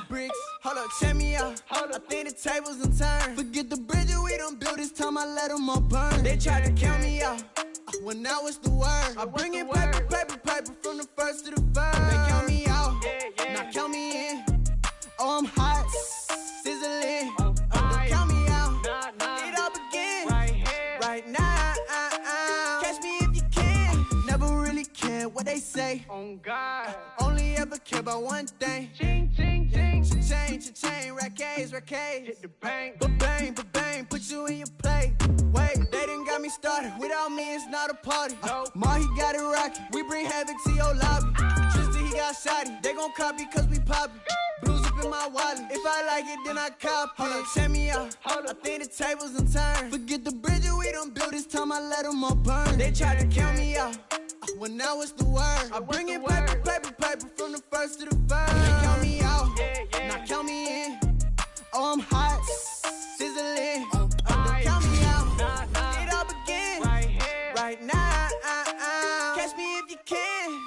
bricks. Hold up, check me out. I think the tables done turned. Forget the bridges we done built, this time I let them all burn. They tried to count me out, when now it's the word. I bring in paper, paper, paper from the first to the third. They count me out, now count me in. Oh, I'm hot, sizzling. Don't count me out, it all begin right now. Catch me if you can. Never really care what they say. Oh God, only ever care about one thing. Ching, ching, ching. Cha-ching, rackets. Hit the bank, ba-bang, put you in your play. Wait, they done got me started. Without me, it's not a party. Ma, he got it rockin'. We bring havoc to your lobby. Tristan, he got shotty. They gon' copy cause we poppin'. Blues up in my wallet. If I like it, then I cop. Hold up, check me out. I think the tables done turned. Forget the bridges we done built, this time I let them all burn. They tried to count me out, when now it's the word. I bring in paper, paper, paper from the first to the third. They count me out, now count me in. Oh, I'm hot, sizzling. Don't count me out, it all begin right now. Catch me if you can.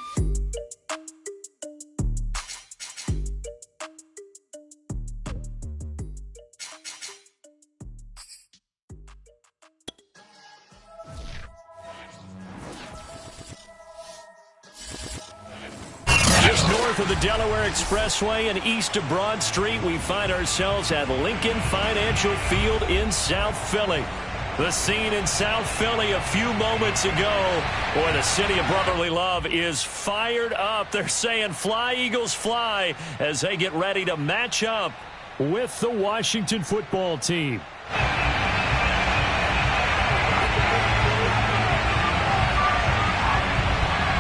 Just north of the Delaware Expressway and east of Broad Street, we find ourselves at Lincoln Financial Field in South Philly. The scene in South Philly a few moments ago. Boy, the city of brotherly love is fired up. They're saying fly, Eagles, fly, as they get ready to match up with the Washington football team.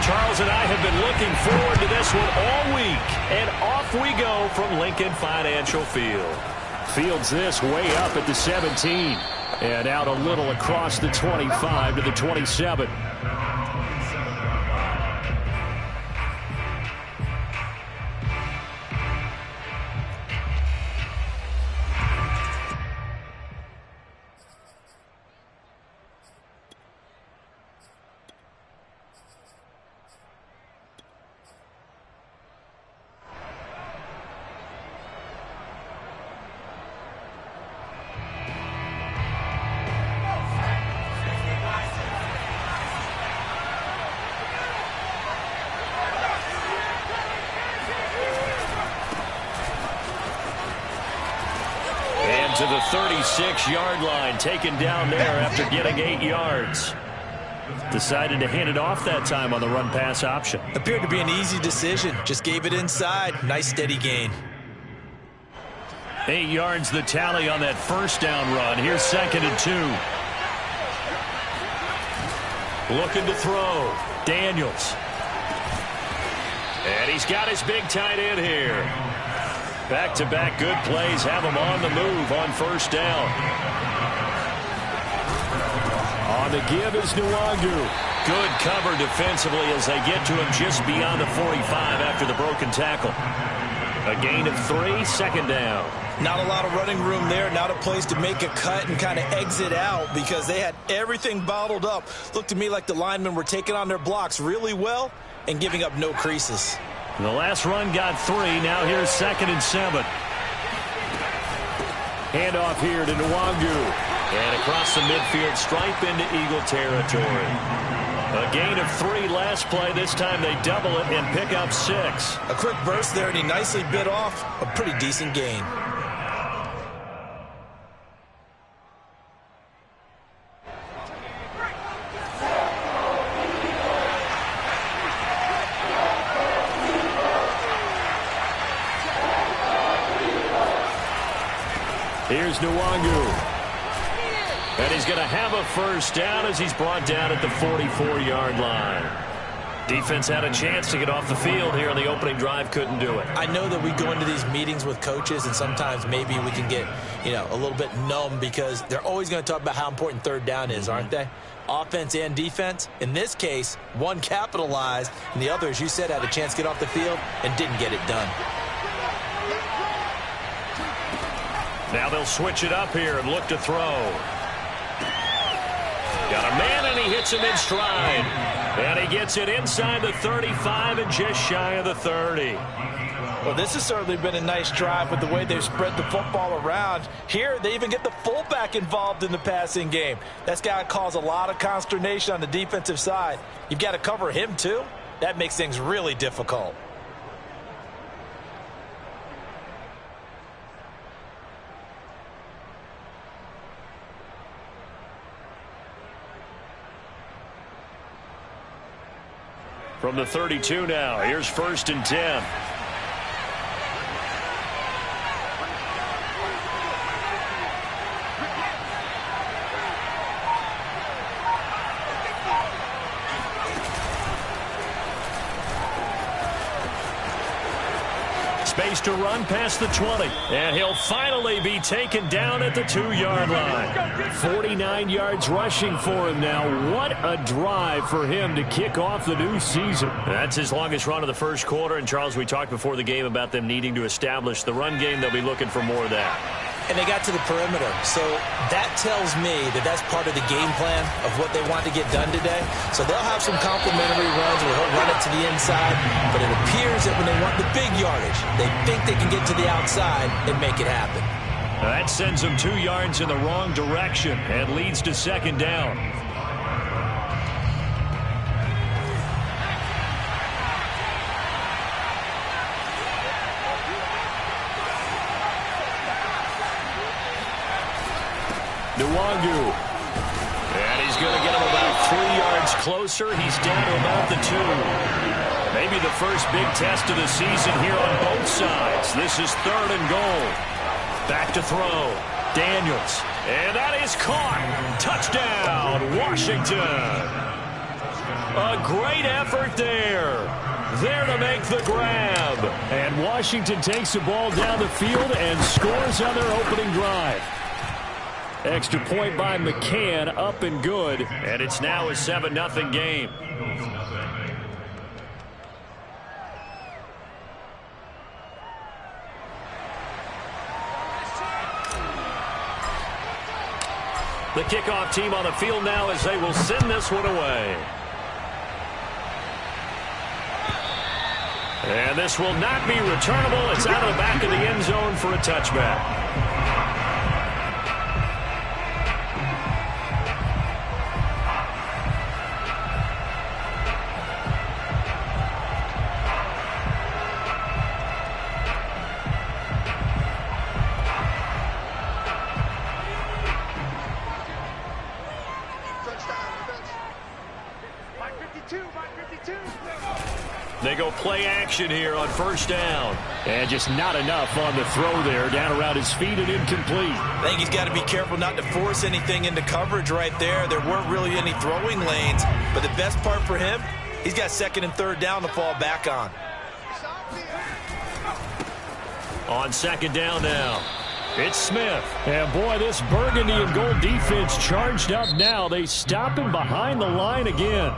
Charles and I have been looking forward to this one all week. And off we go from Lincoln Financial Field. Fields this way up at the 17. And out a little across the 25 to the 27. To the 36-yard line, taken down there after getting 8 yards. Decided to hand it off that time on the run-pass option. Appeared to be an easy decision. Just gave it inside. Nice steady gain. 8 yards the tally on that first down run. Here's 2nd and 2. Looking to throw. Daniels. And he's got his big tight end here. Back-to-back good plays have him on the move on first down. On the give is Nwangu. Good cover defensively as they get to him just beyond the 45 after the broken tackle. A gain of 3, 2nd down. Not a lot of running room there, not a place to make a cut and kind of exit out because they had everything bottled up. Looked to me like the linemen were taking on their blocks really well and giving up no creases. The last run got 3. Now here's 2nd and 7. Handoff here to Nwangu. And across the midfield, stripe into Eagle territory. A gain of 3 last play. This time they double it and pick up 6. A quick burst there, and he nicely bit off a pretty decent gain. Here's Nwangu. And he's going to have a first down as he's brought down at the 44-yard line. Defense had a chance to get off the field here on the opening drive, couldn't do it. I know that we go into these meetings with coaches, and sometimes maybe we can get, a little bit numb because they're always going to talk about how important third down is, aren't they? Offense and defense. In this case, one capitalized, and the other, as you said, had a chance to get off the field and didn't get it done. Now they'll switch it up here and look to throw. Got a man, and he hits him in stride. And he gets it inside the 35 and just shy of the 30. Well, this has certainly been a nice drive with the way they've spread the football around. Here, they even get the fullback involved in the passing game. That's got to cause a lot of consternation on the defensive side. You've got to cover him, too. That makes things really difficult. From the 32 now, here's 1st and 10. Space to run past the 20, and he'll finally be taken down at the 2-yard line. 49 yards rushing for him now. What a drive for him to kick off the new season. That's his longest run of the first quarter, and Charles, we talked before the game about them needing to establish the run game. They'll be looking for more of that. And they got to the perimeter, so that tells me that that's part of the game plan of what they want to get done today. So they'll have some complimentary runs where he'll run it to the inside, but it appears that when they want the big yardage, they think they can get to the outside and make it happen. That sends them 2 yards in the wrong direction and leads to 2nd down. Nwangu. And he's going to get him about 3 yards closer. He's down to about the 2. Maybe the first big test of the season here on both sides. This is 3rd and goal. Back to throw. Daniels. And that is caught. Touchdown, Washington. A great effort there. There to make the grab. And Washington takes the ball down the field and scores on their opening drive. Extra point by McCann, up and good, and it's now a 7-0 game. The kickoff team on the field now as they will send this one away. And this will not be returnable. It's out of the back of the end zone for a touchback. They go play action here on 1st down. And just not enough on the throw there. Down around his feet and incomplete. I think he's got to be careful not to force anything into coverage right there. There weren't really any throwing lanes. But the best part for him, he's got 2nd and 3rd down to fall back on. On 2nd down now, it's Smith. And boy, this burgundy and gold defense charged up now. They stop him behind the line again.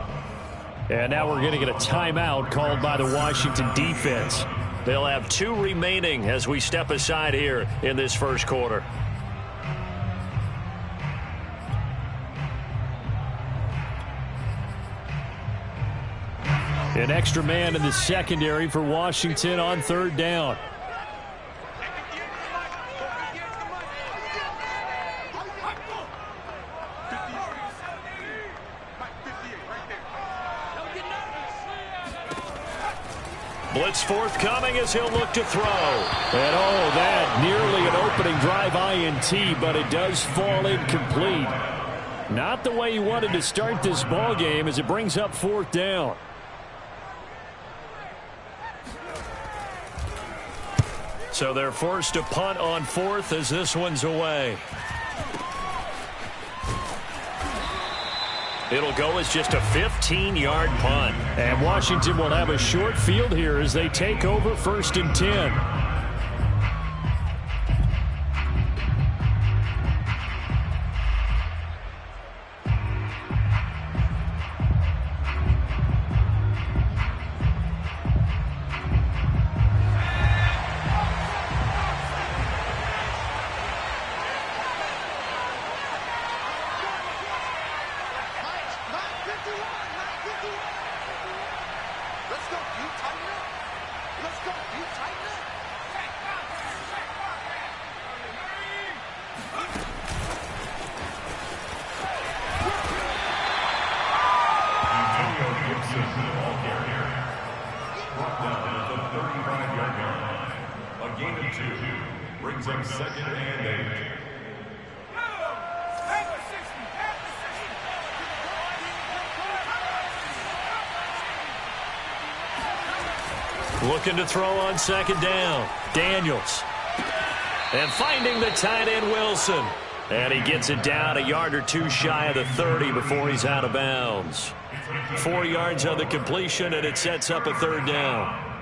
And now we're going to get a timeout called by the Washington defense. They'll have 2 remaining as we step aside here in this first quarter. An extra man in the secondary for Washington on 3rd down. Blitz forthcoming as he'll look to throw. And oh, that nearly an opening drive INT, but it does fall incomplete. Not the way he wanted to start this ball game as it brings up 4th down. So they're forced to punt on 4th as this one's away. It'll go as just a 15-yard punt. And Washington will have a short field here as they take over 1st and 10. Let's go. You tighten up. Let's go. You tighten up. gain of 2. Brings up 2nd and 8. Looking to throw on 2nd down. Daniels. And finding the tight end, Wilson. And he gets it down a yard or 2 shy of the 30 before he's out of bounds. 4 yards on the completion, and it sets up a 3rd down.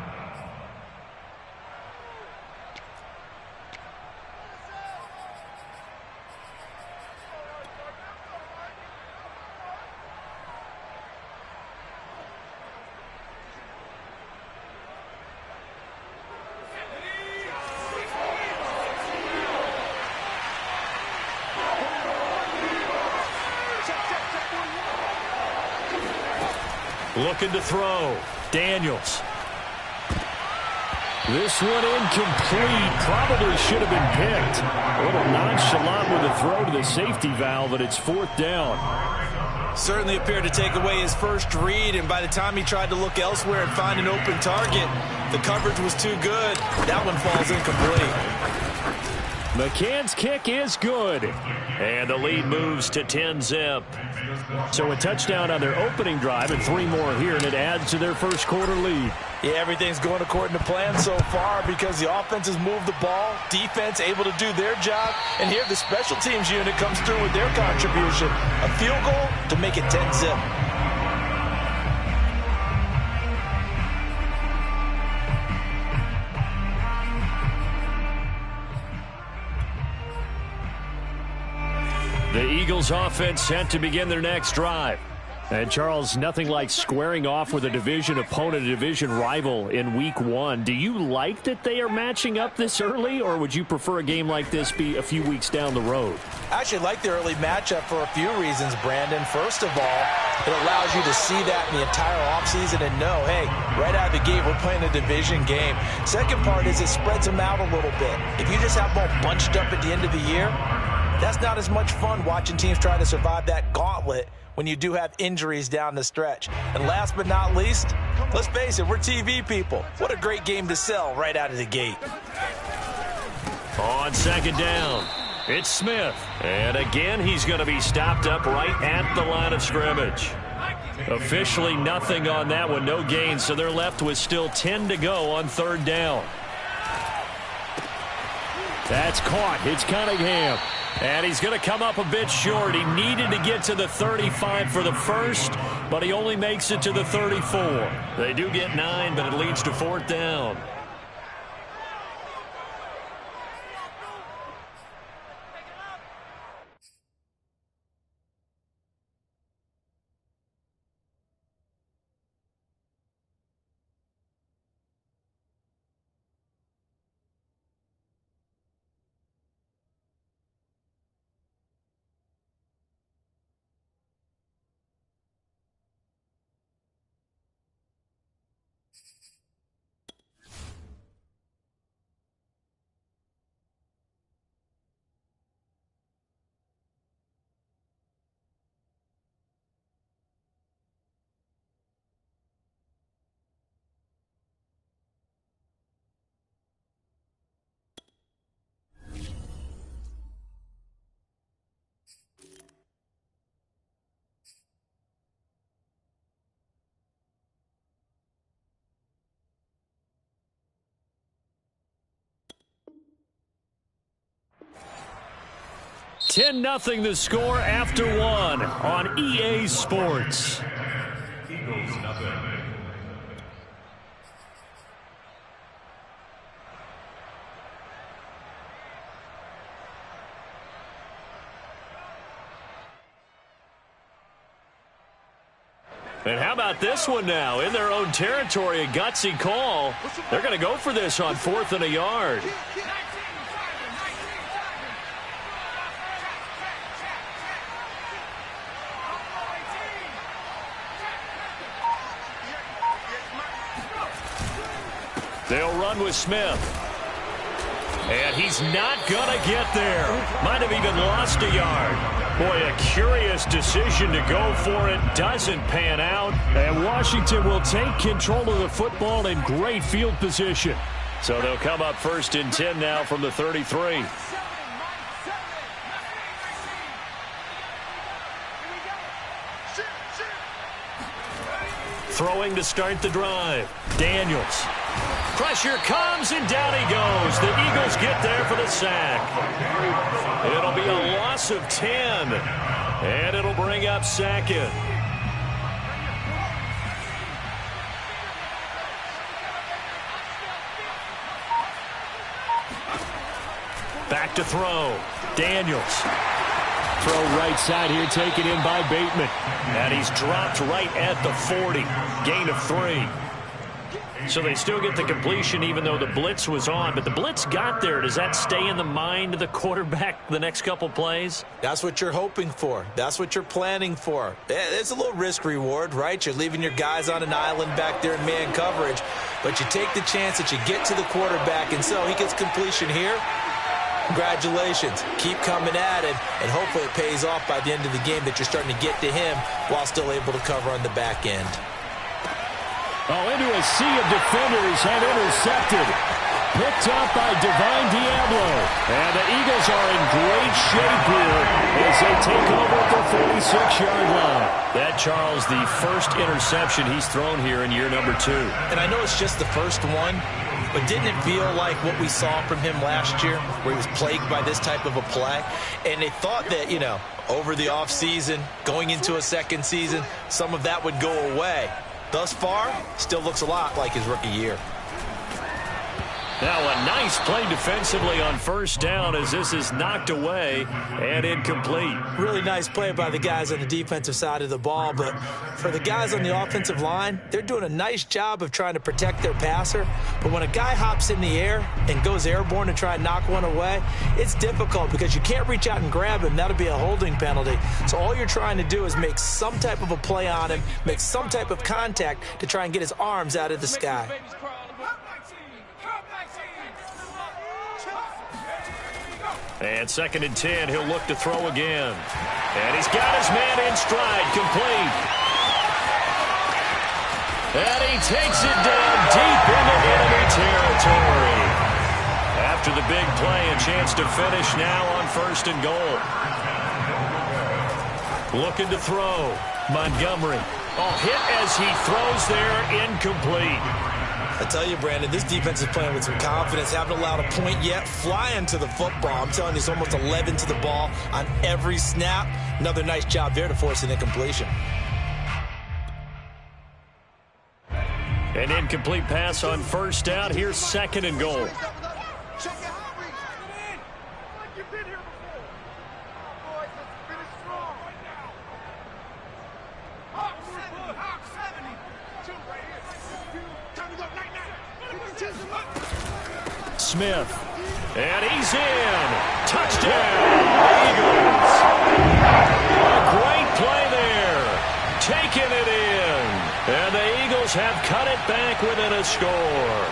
Looking to throw. Daniels. This one incomplete. Probably should have been picked. A little nonchalant with a throw to the safety valve, and it's 4th down. Certainly appeared to take away his first read, and by the time he tried to look elsewhere and find an open target, the coverage was too good. That one falls incomplete. McCann's kick is good. And the lead moves to 10-zip. So a touchdown on their opening drive and 3 more here, and it adds to their first quarter lead. Yeah, everything's going according to plan so far because the offense has moved the ball, defense able to do their job, and here the special teams unit comes through with their contribution. A field goal to make it 10-zip. The Eagles offense set to begin their next drive. And, Charles, nothing like squaring off with a division opponent, a division rival in Week 1. Do you like that they are matching up this early, or would you prefer a game like this be a few weeks down the road? I actually like the early matchup for a few reasons, Brandon. First of all, it allows you to see that in the entire offseason and know, hey, right out of the gate, we're playing a division game. Second part is it spreads them out a little bit. If you just have them all bunched up at the end of the year, that's not as much fun watching teams try to survive that gauntlet when you do have injuries down the stretch. And last but not least, let's face it, we're TV people. What a great game to sell right out of the gate. On 2nd down, it's Smith. And again, he's going to be stopped up right at the line of scrimmage. Officially nothing on that one, no gain, so they're left with still 10 to go on 3rd down. That's caught. It's Cunningham. And he's going to come up a bit short. He needed to get to the 35 for the first, but he only makes it to the 34. They do get 9, but it leads to 4th down. (10-0) the score after 1 on EA Sports. Eagles nothing. And how about this one now? In their own territory, a gutsy call. They're going to go for this on 4th and a yard. They'll run with Smith. And he's not going to get there. Might have even lost a yard. Boy, a curious decision to go for it. Doesn't pan out. And Washington will take control of the football in great field position. So they'll come up 1st and 10 now from the 33. Throwing to start the drive. Daniels. Pressure comes, and down he goes. The Eagles get there for the sack. It'll be a loss of 10, and it'll bring up 2nd. Back to throw. Daniels. Throw right side here, taken in by Bateman. And he's dropped right at the 40. Gain of 3. So they still get the completion even though the blitz was on. But the blitz got there. Does that stay in the mind of the quarterback the next couple plays? That's what you're hoping for. That's what you're planning for. It's a little risk reward, right? You're leaving your guys on an island back there in man coverage. But you take the chance that you get to the quarterback, and so he gets completion here. Congratulations. Keep coming at it, and hopefully it pays off by the end of the game that you're starting to get to him while still able to cover on the back end. Oh, into a sea of defenders and intercepted. Picked up by Divine Diablo. And the Eagles are in great shape here as they take over at the 46-yard line. That, Charles, the first interception he's thrown here in year number 2. And I know it's just the first one, but didn't it feel like what we saw from him last year where he was plagued by this type of a play? And they thought that, you know, over the offseason, going into a second season, some of that would go away. Thus far, still looks a lot like his rookie year. Now a nice play defensively on 1st down as this is knocked away and incomplete. Really nice play by the guys on the defensive side of the ball, but for the guys on the offensive line, they're doing a nice job of trying to protect their passer. But when a guy hops in the air and goes airborne to try and knock one away, it's difficult because you can't reach out and grab him. That'll be a holding penalty. So all you're trying to do is make some type of a play on him, make some type of contact to try and get his arms out of the sky. And 2nd and 10, he'll look to throw again. And he's got his man in stride, complete. And he takes it down deep into enemy territory. After the big play, a chance to finish now on 1st and goal. Looking to throw. Montgomery. Oh, hit as he throws there, incomplete. I tell you, Brandon, this defense is playing with some confidence. Haven't allowed a point yet. Flying to the football. I'm telling you, it's almost 11 to the ball on every snap. Another nice job there to force an incompletion. An incomplete pass on 1st down. Here's 2nd and goal. Smith, and he's in. Touchdown, Eagles. A great play there. Taking it in. And the Eagles have cut it back within a score.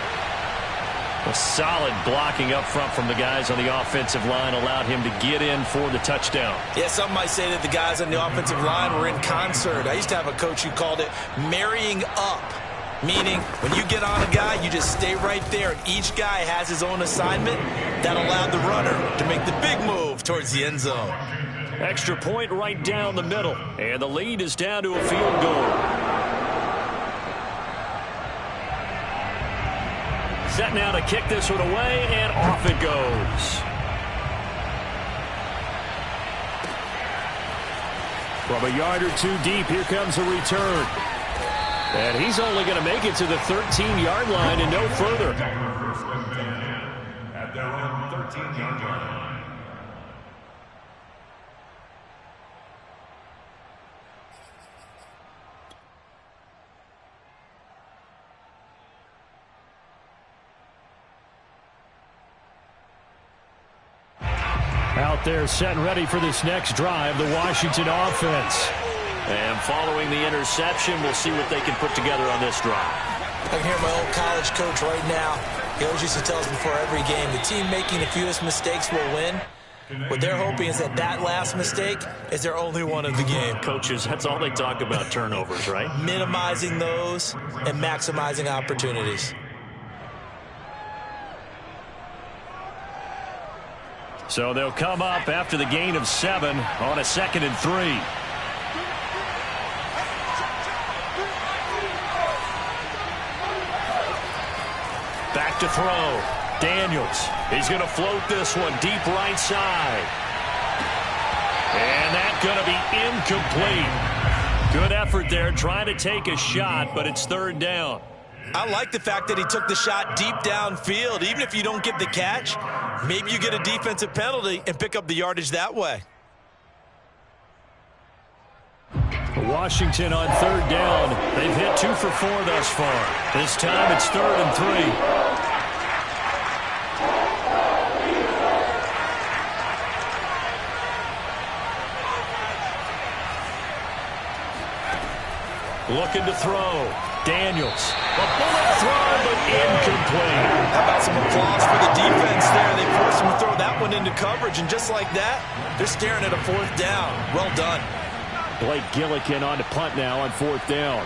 A solid blocking up front from the guys on the offensive line allowed him to get in for the touchdown. Yeah, some might say that the guys on the offensive line were in concert. I used to have a coach who called it marrying up. Meaning, when you get on a guy, you just stay right there. And each guy has his own assignment that allowed the runner to make the big move towards the end zone. Extra point right down the middle. And the lead is down to a field goal. Set now to kick this one away, and off it goes. From a yard or 2 deep, here comes a return. And he's only going to make it to the 13-yard line and no further. At their own 13-yard line. Out there set and ready for this next drive, the Washington offense. And following the interception, we'll see what they can put together on this drive. I can hear my old college coach right now. He always used to tell us before every game, the team making the fewest mistakes will win. What they're hoping is that that last mistake is their only one of the game. Coaches, that's all they talk about, turnovers, right? Minimizing those and maximizing opportunities. So they'll come up after the gain of 7 on a 2nd and 3. Back to throw. Daniels. He's going to float this one deep right side. And that's going to be incomplete. Good effort there trying to take a shot, but it's 3rd down. I like the fact that he took the shot deep downfield. Even if you don't get the catch, maybe you get a defensive penalty and pick up the yardage that way. Washington on 3rd down. They've hit 2 for 4 thus far. This time it's 3rd and 3. Looking to throw. Daniels. A bullet throw, but incomplete. How about some applause for the defense there? They forced him to throw that one into coverage, and just like that, they're staring at a 4th down. Well done. Blake Gillikin on to punt now on 4th down.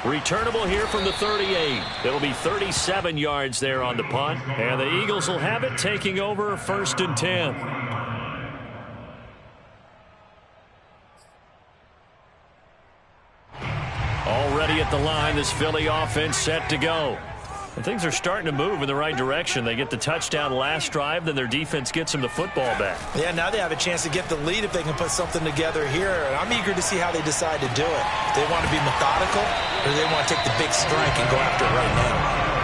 Returnable here from the 38. It'll be 37 yards there on the punt. And the Eagles will have it, taking over 1st and 10. Already at the line, this Philly offense set to go. And things are starting to move in the right direction. They get the touchdown last drive, then their defense gets them the football back. Yeah, now they have a chance to get the lead if they can put something together here. And I'm eager to see how they decide to do it. They want to be methodical, or they want to take the big strike and go after it right now.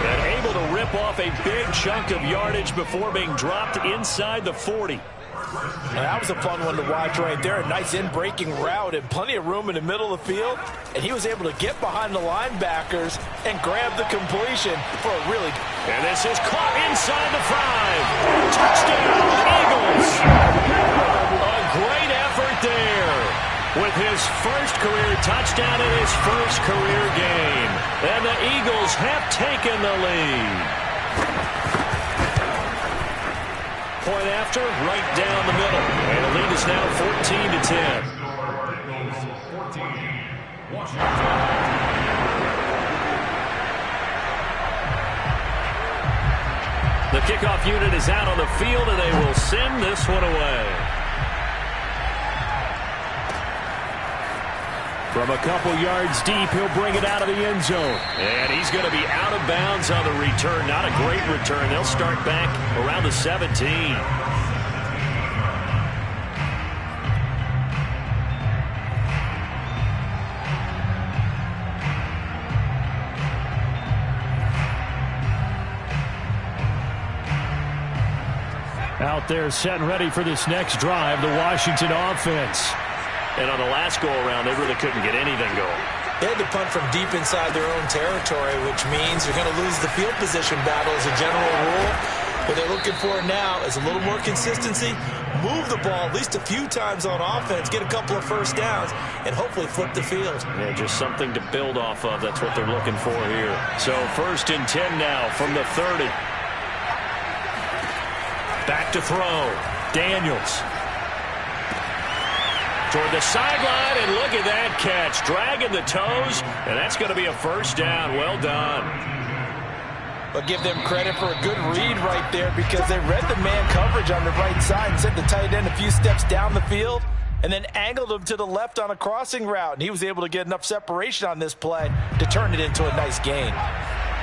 And able to rip off a big chunk of yardage before being dropped inside the 40. And that was a fun one to watch right there. A nice in-breaking route and plenty of room in the middle of the field. And he was able to get behind the linebackers and grab the completion for a really good. And this is caught inside the 5. Touchdown, Eagles. A great effort there with his first career touchdown in his first career game. And the Eagles have taken the lead. Point after, right down the middle. And the lead is now 14-10. The kickoff unit is out on the field, and they will send this one away. From a couple yards deep, he'll bring it out of the end zone. And he's going to be out of bounds on the return. Not a great return. They'll start back around the 17. Out there set and ready for this next drive, the Washington offense. And on the last go-around, they really couldn't get anything going. They had to punt from deep inside their own territory, which means they're going to lose the field position battle as a general rule. What they're looking for now is a little more consistency, move the ball at least a few times on offense, get a couple of first downs, and hopefully flip the field. Yeah, just something to build off of. That's what they're looking for here. So 1st and 10 now from the 30. Back to throw. Daniels. Toward the sideline, and look at that catch. Dragging the toes, and that's going to be a 1st down. Well done. But give them credit for a good read right there because they read the man coverage on the right side and sent the tight end a few steps down the field and then angled him to the left on a crossing route. And he was able to get enough separation on this play to turn it into a nice gain.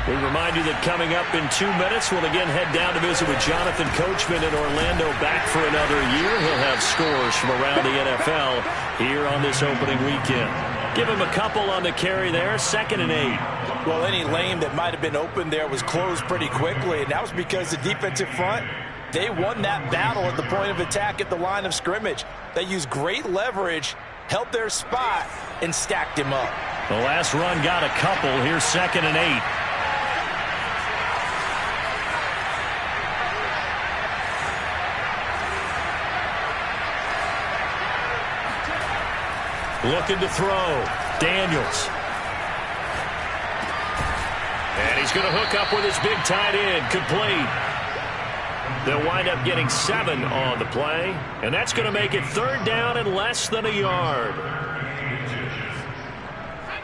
We remind you that coming up in 2 minutes, we'll again head down to visit with Jonathan Coachman in Orlando, back for another year. He'll have scores from around the NFL here on this opening weekend. Give him a couple on the carry there, 2nd and 8. Well, any lane that might have been open there was closed pretty quickly, and that was because the defensive front, they won that battle at the point of attack at the line of scrimmage. They used great leverage, held their spot, and stacked him up. The last run got a couple. Here's 2nd and 8. Looking to throw. Daniels. And he's He's going to hook up with his big tight end. Complete. They'll wind up getting 7 on the play, and that's going to make it 3rd down and less than a yard.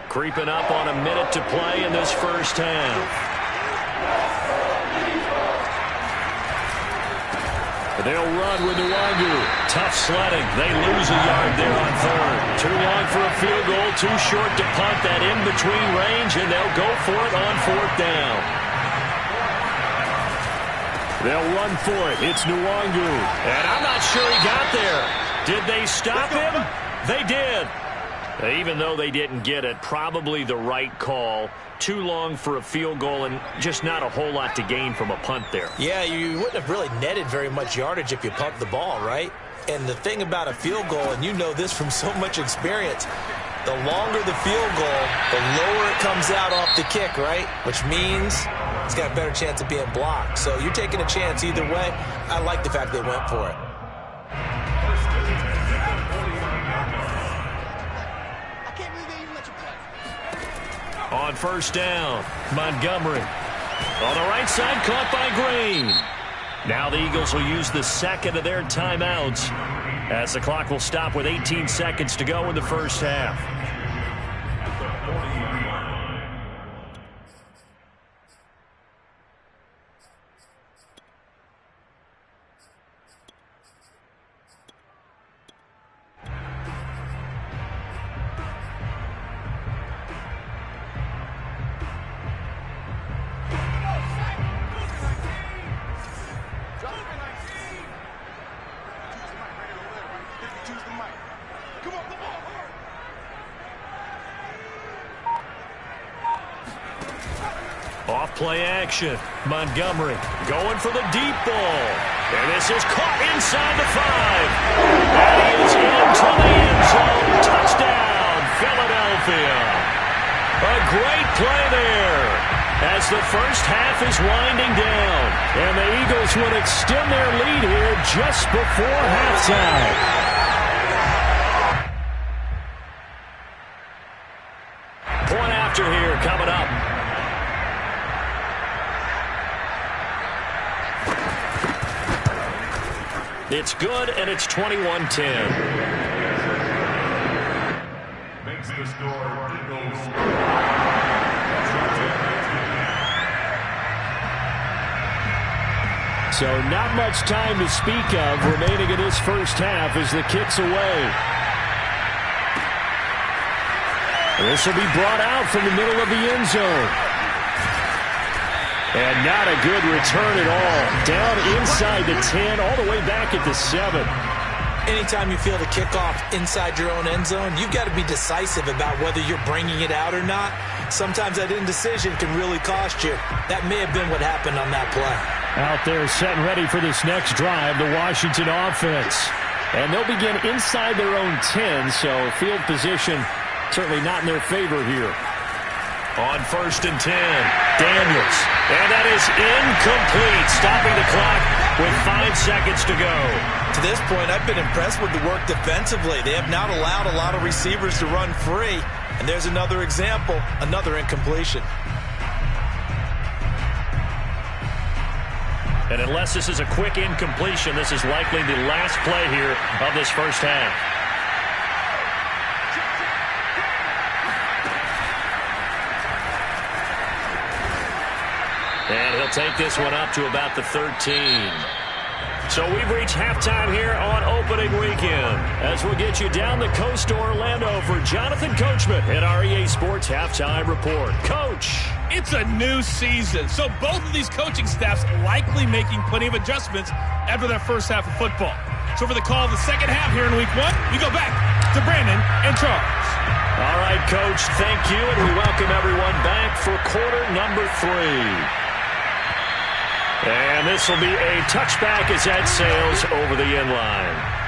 Creeping up on a minute to play in this first half. They'll run with Nwangu. Tough sledding. They lose a yard there on 3rd. Too long for a field goal. Too short to punt that in-between range, and they'll go for it on 4th down. They'll run for it. It's Nwangu. And I'm not sure he got there. Did they stop him? They did. Even though they didn't get it, probably the right call. Too long for a field goal and just not a whole lot to gain from a punt there. Yeah, you wouldn't have really netted very much yardage if you pumped the ball, right? And the thing about a field goal, and you know this from so much experience, the longer the field goal, the lower it comes out off the kick, right? Which means it's got a better chance of being blocked. So you're taking a chance either way. I like the fact they went for it. On 1st down, Montgomery. On the right side, caught by Green. Now the Eagles will use the 2nd of their timeouts as the clock will stop with 18 seconds to go in the first half. Off-play action. Montgomery going for the deep ball. And this is caught inside the 5. And he is into the end zone. Touchdown, Philadelphia. A great play there as the first half is winding down. And the Eagles would extend their lead here just before halftime. Point after here coming up. It's good, and it's 21-10. Makes the score Eagles. So not much time to speak of remaining in this first half as the kick's away. This will be brought out from the middle of the end zone. And not a good return at all. Down inside the 10, all the way back at the 7. Anytime you feel the kickoff inside your own end zone, you've got to be decisive about whether you're bringing it out or not. Sometimes that indecision can really cost you. That may have been what happened on that play. Out there set and ready for this next drive, the Washington offense. And they'll begin inside their own 10, so field position certainly not in their favor here. On 1st and 10, Daniels. And that is incomplete, stopping the clock with 5 seconds to go. To this point, I've been impressed with the work defensively. They have not allowed a lot of receivers to run free. And there's another example, another incompletion. And unless this is a quick incompletion, this is likely the last play here of this first half. And he'll take this one up to about the 13. So we've reached halftime here on opening weekend as we'll get you down the coast to Orlando for Jonathan Coachman at our EA Sports Halftime Report. Coach. It's a new season, so both of these coaching staffs likely making plenty of adjustments after their first half of football. So for the call of the second half here in week 1, we go back to Brandon and Charles. All right, Coach, thank you, and we welcome everyone back for quarter number 3. And this will be a touchback as that sails over the end line.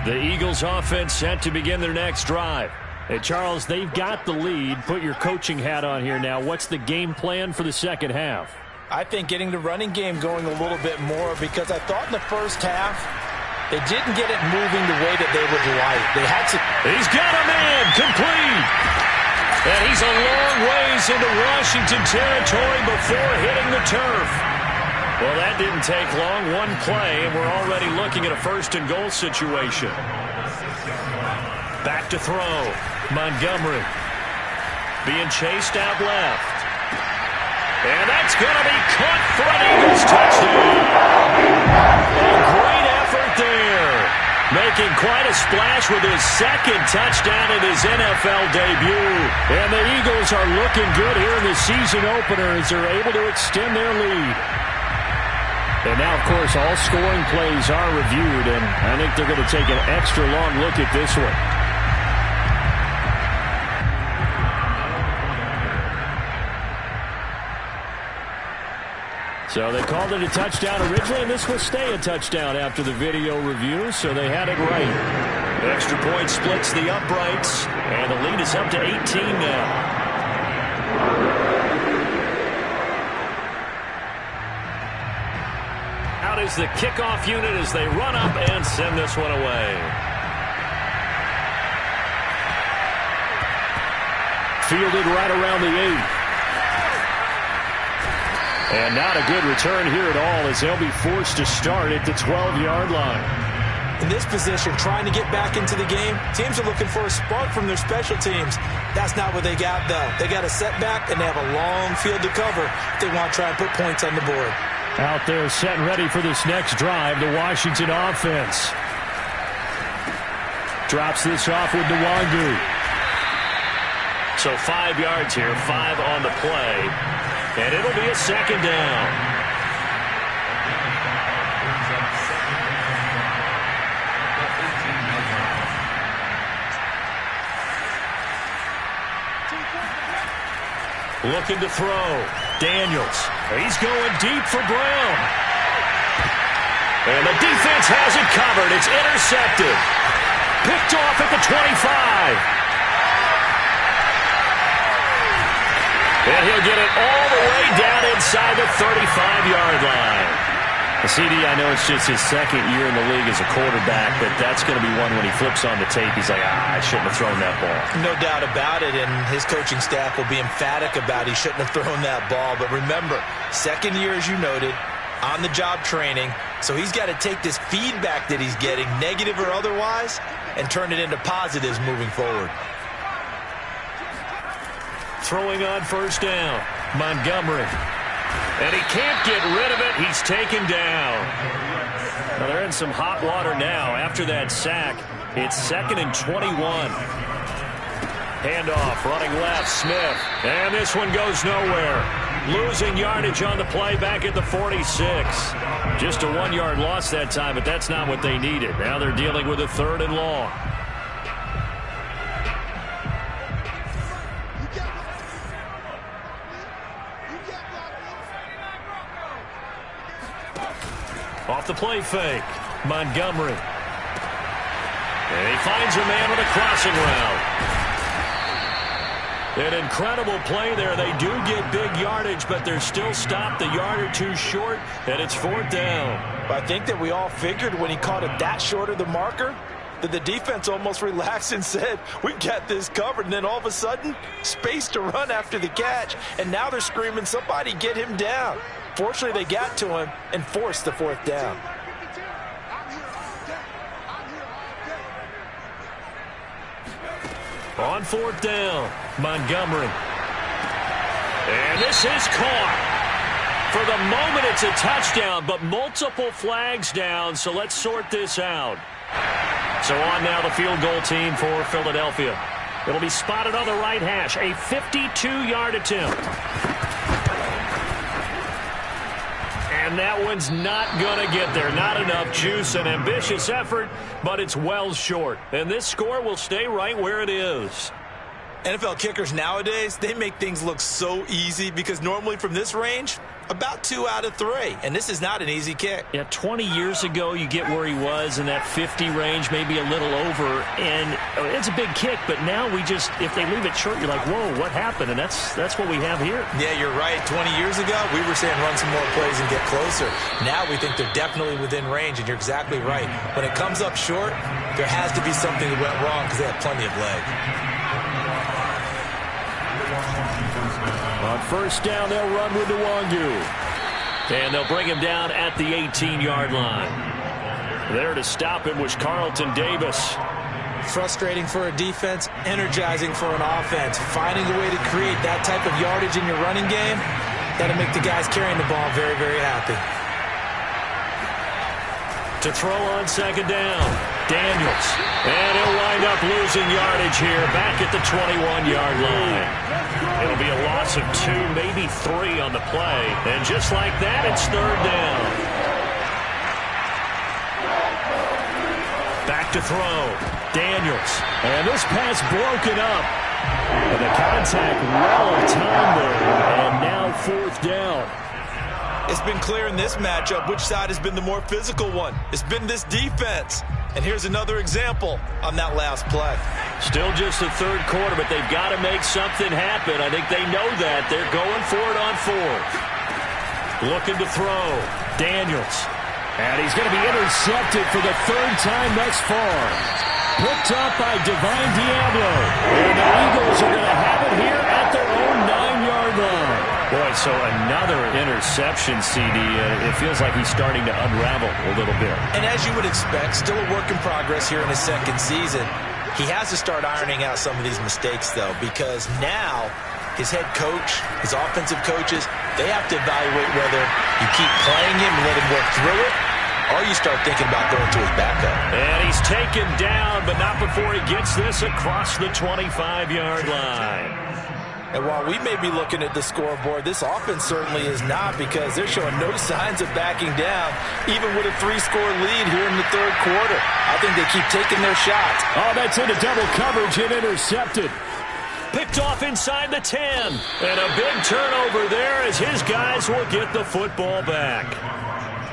The Eagles offense set to begin their next drive. Hey, Charles, they've got the lead. Put your coaching hat on here now. What's the game plan for the second half? I think getting the running game going a little bit more, because I thought in the first half they didn't get it moving the way that they would like. They had to. He's got a man complete. And he's a long ways into Washington territory before hitting the turf. Well, that didn't take long. One play, and we're already looking at a first-and-goal situation. Back to throw. Montgomery being chased out left. And that's going to be caught for an Eagles touchdown. A great effort there. Making quite a splash with his second touchdown in his NFL debut. And the Eagles are looking good here in the season opener as they're able to extend their lead. And now, of course, all scoring plays are reviewed, and I think they're going to take an extra long look at this one. So they called it a touchdown originally, and this will stay a touchdown after the video review, so they had it right. Extra point splits the uprights, and the lead is up to 18 now. Out is the kickoff unit as they run up and send this one away. Fielded right around the 8. And not a good return here at all as they'll be forced to start at the 12-yard line. In this position, trying to get back into the game, teams are looking for a spark from their special teams. That's not what they got, though. They got a setback, and they have a long field to cover if they want to try and put points on the board. Out there set and ready for this next drive, the Washington offense. Drops this off with Nwangu. So 5 yards here, 5 on the play. And it'll be a second down. Looking to throw. Daniels. He's going deep for Brown. And the defense has it covered. It's intercepted. Picked off at the 25. And he'll get it all the way down inside the 35-yard line. CD, I know it's just his second year in the league as a quarterback, but that's going to be one when he flips on the tape. He's like, I shouldn't have thrown that ball. No doubt about it, and his coaching staff will be emphatic about he shouldn't have thrown that ball. But remember, second year, as you noted, on-the-job training, so he's got to take this feedback that he's getting, negative or otherwise, and turn it into positives moving forward. Throwing on first down, Montgomery. And he can't get rid of it. He's taken down. Well, they're in some hot water now. After that sack, it's 2nd and 21. Handoff, running left, Smith. And this one goes nowhere. Losing yardage on the play back at the 46. Just a 1-yard loss that time, but that's not what they needed. Now they're dealing with a 3rd and long. Off the play fake, Montgomery. And he finds a man with a crossing route. An incredible play there. They do get big yardage, but they're still stopped a yard or two short, and it's 4th down. I think that we all figured when he caught it that short of the marker that the defense almost relaxed and said, we got this covered. And then all of a sudden, space to run after the catch. And now they're screaming, somebody get him down. Fortunately, they got to him and forced the 4th down. On 4th down, Montgomery. And this is caught. For the moment, it's a touchdown, but multiple flags down, so let's sort this out. So on now the field goal team for Philadelphia. It'll be spotted on the right hash, a 52-yard attempt. And that one's not going to get there. Not enough juice. An ambitious effort, but it's well short. And this score will stay right where it is. NFL kickers nowadays, they make things look so easy because normally from this range, about 2 out of 3. And this is not an easy kick. Yeah, 20 years ago, you get where he was in that 50 range, maybe a little over. And it's a big kick, but now if they leave it short, you're like, whoa, what happened? And that's what we have here. Yeah, you're right. 20 years ago, we were saying run some more plays and get closer. Now we think they're definitely within range, and you're exactly right. When it comes up short, there has to be something that went wrong because they have plenty of leg. On first down, they'll run with Nwangu. And they'll bring him down at the 18-yard line. There to stop him was Carlton Davis. Frustrating for a defense, energizing for an offense. Finding a way to create that type of yardage in your running game, that'll make the guys carrying the ball very, very happy. To throw on second down, Daniels. And he'll wind up losing yardage here back at the 21-yard line. It'll be a loss of 2, maybe 3 on the play. And just like that, it's third down. Back to throw. Daniels. And this pass broken up. And the contact well-timed there. And now fourth down. It's been clear in this matchup which side has been the more physical one. It's been this defense. And here's another example on that last play. Still just the third quarter, but they've got to make something happen. I think they know that. They're going for it on fourth. Looking to throw. Daniels. And he's going to be intercepted for the third time thus far. Picked up by Divine Diablo. And the Eagles are going to have it here at their own 9-yard line. Boy, so another interception, CD. It feels like he's starting to unravel a little bit. And as you would expect, still a work in progress here in his second season. He has to start ironing out some of these mistakes, though, because now his head coach, his offensive coaches, they have to evaluate whether you keep playing him and let him work through it, or you start thinking about going to his backup. And he's taken down, but not before he gets this across the 25-yard line. And while we may be looking at the scoreboard, this offense certainly is not, because they're showing no signs of backing down, even with a 3-score lead here in the third quarter. I think they keep taking their shots. Oh, that's into double coverage and intercepted. Picked off inside the 10. And a big turnover there as his guys will get the football back.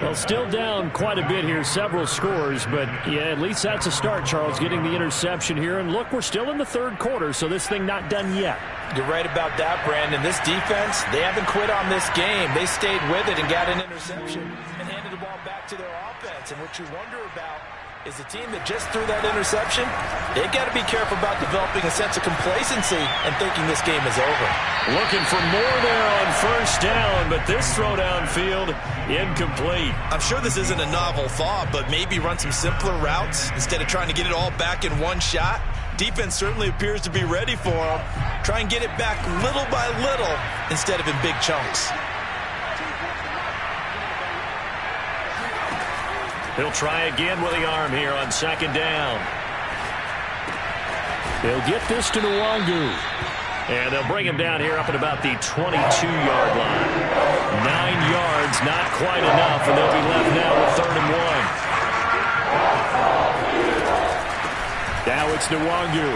Well, still down quite a bit here, several scores, but yeah, at least that's a start, Charles, getting the interception here. And look, we're still in the third quarter, so this thing not done yet. You're right about that, Brandon. This defense, they haven't quit on this game. They stayed with it and got an interception and handed the ball back to their offense. And what you wonder about is the team that just threw that interception, they've got to be careful about developing a sense of complacency and thinking this game is over. Looking for more there on first down, but this throw downfield incomplete. I'm sure this isn't a novel thought, but maybe run some simpler routes instead of trying to get it all back in one shot. Defense certainly appears to be ready for them. Try and get it back little by little instead of in big chunks. He'll try again with the arm here on second down. They'll get this to Nwangu. And they'll bring him down here up at about the 22-yard line. 9 yards, not quite enough, and they'll be left now with 3rd and 1. Now it's Nwangu.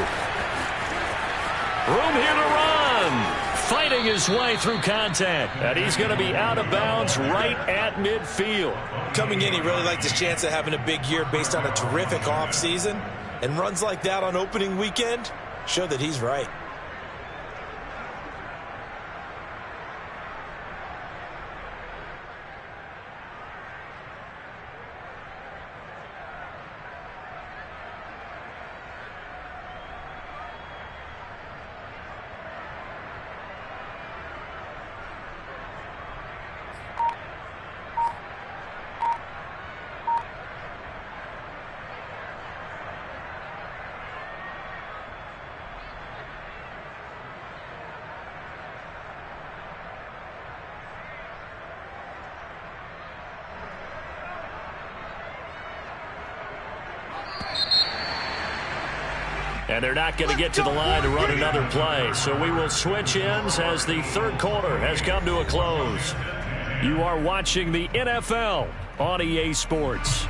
Room here to run. Fighting his way through contact. And he's going to be out of bounds right at midfield. Coming in, he really liked his chance of having a big year based on a terrific offseason. And runs like that on opening weekend show that he's right. And they're not going to get to the line to run another play. So we will switch ends as the third quarter has come to a close. You are watching the NFL on EA Sports.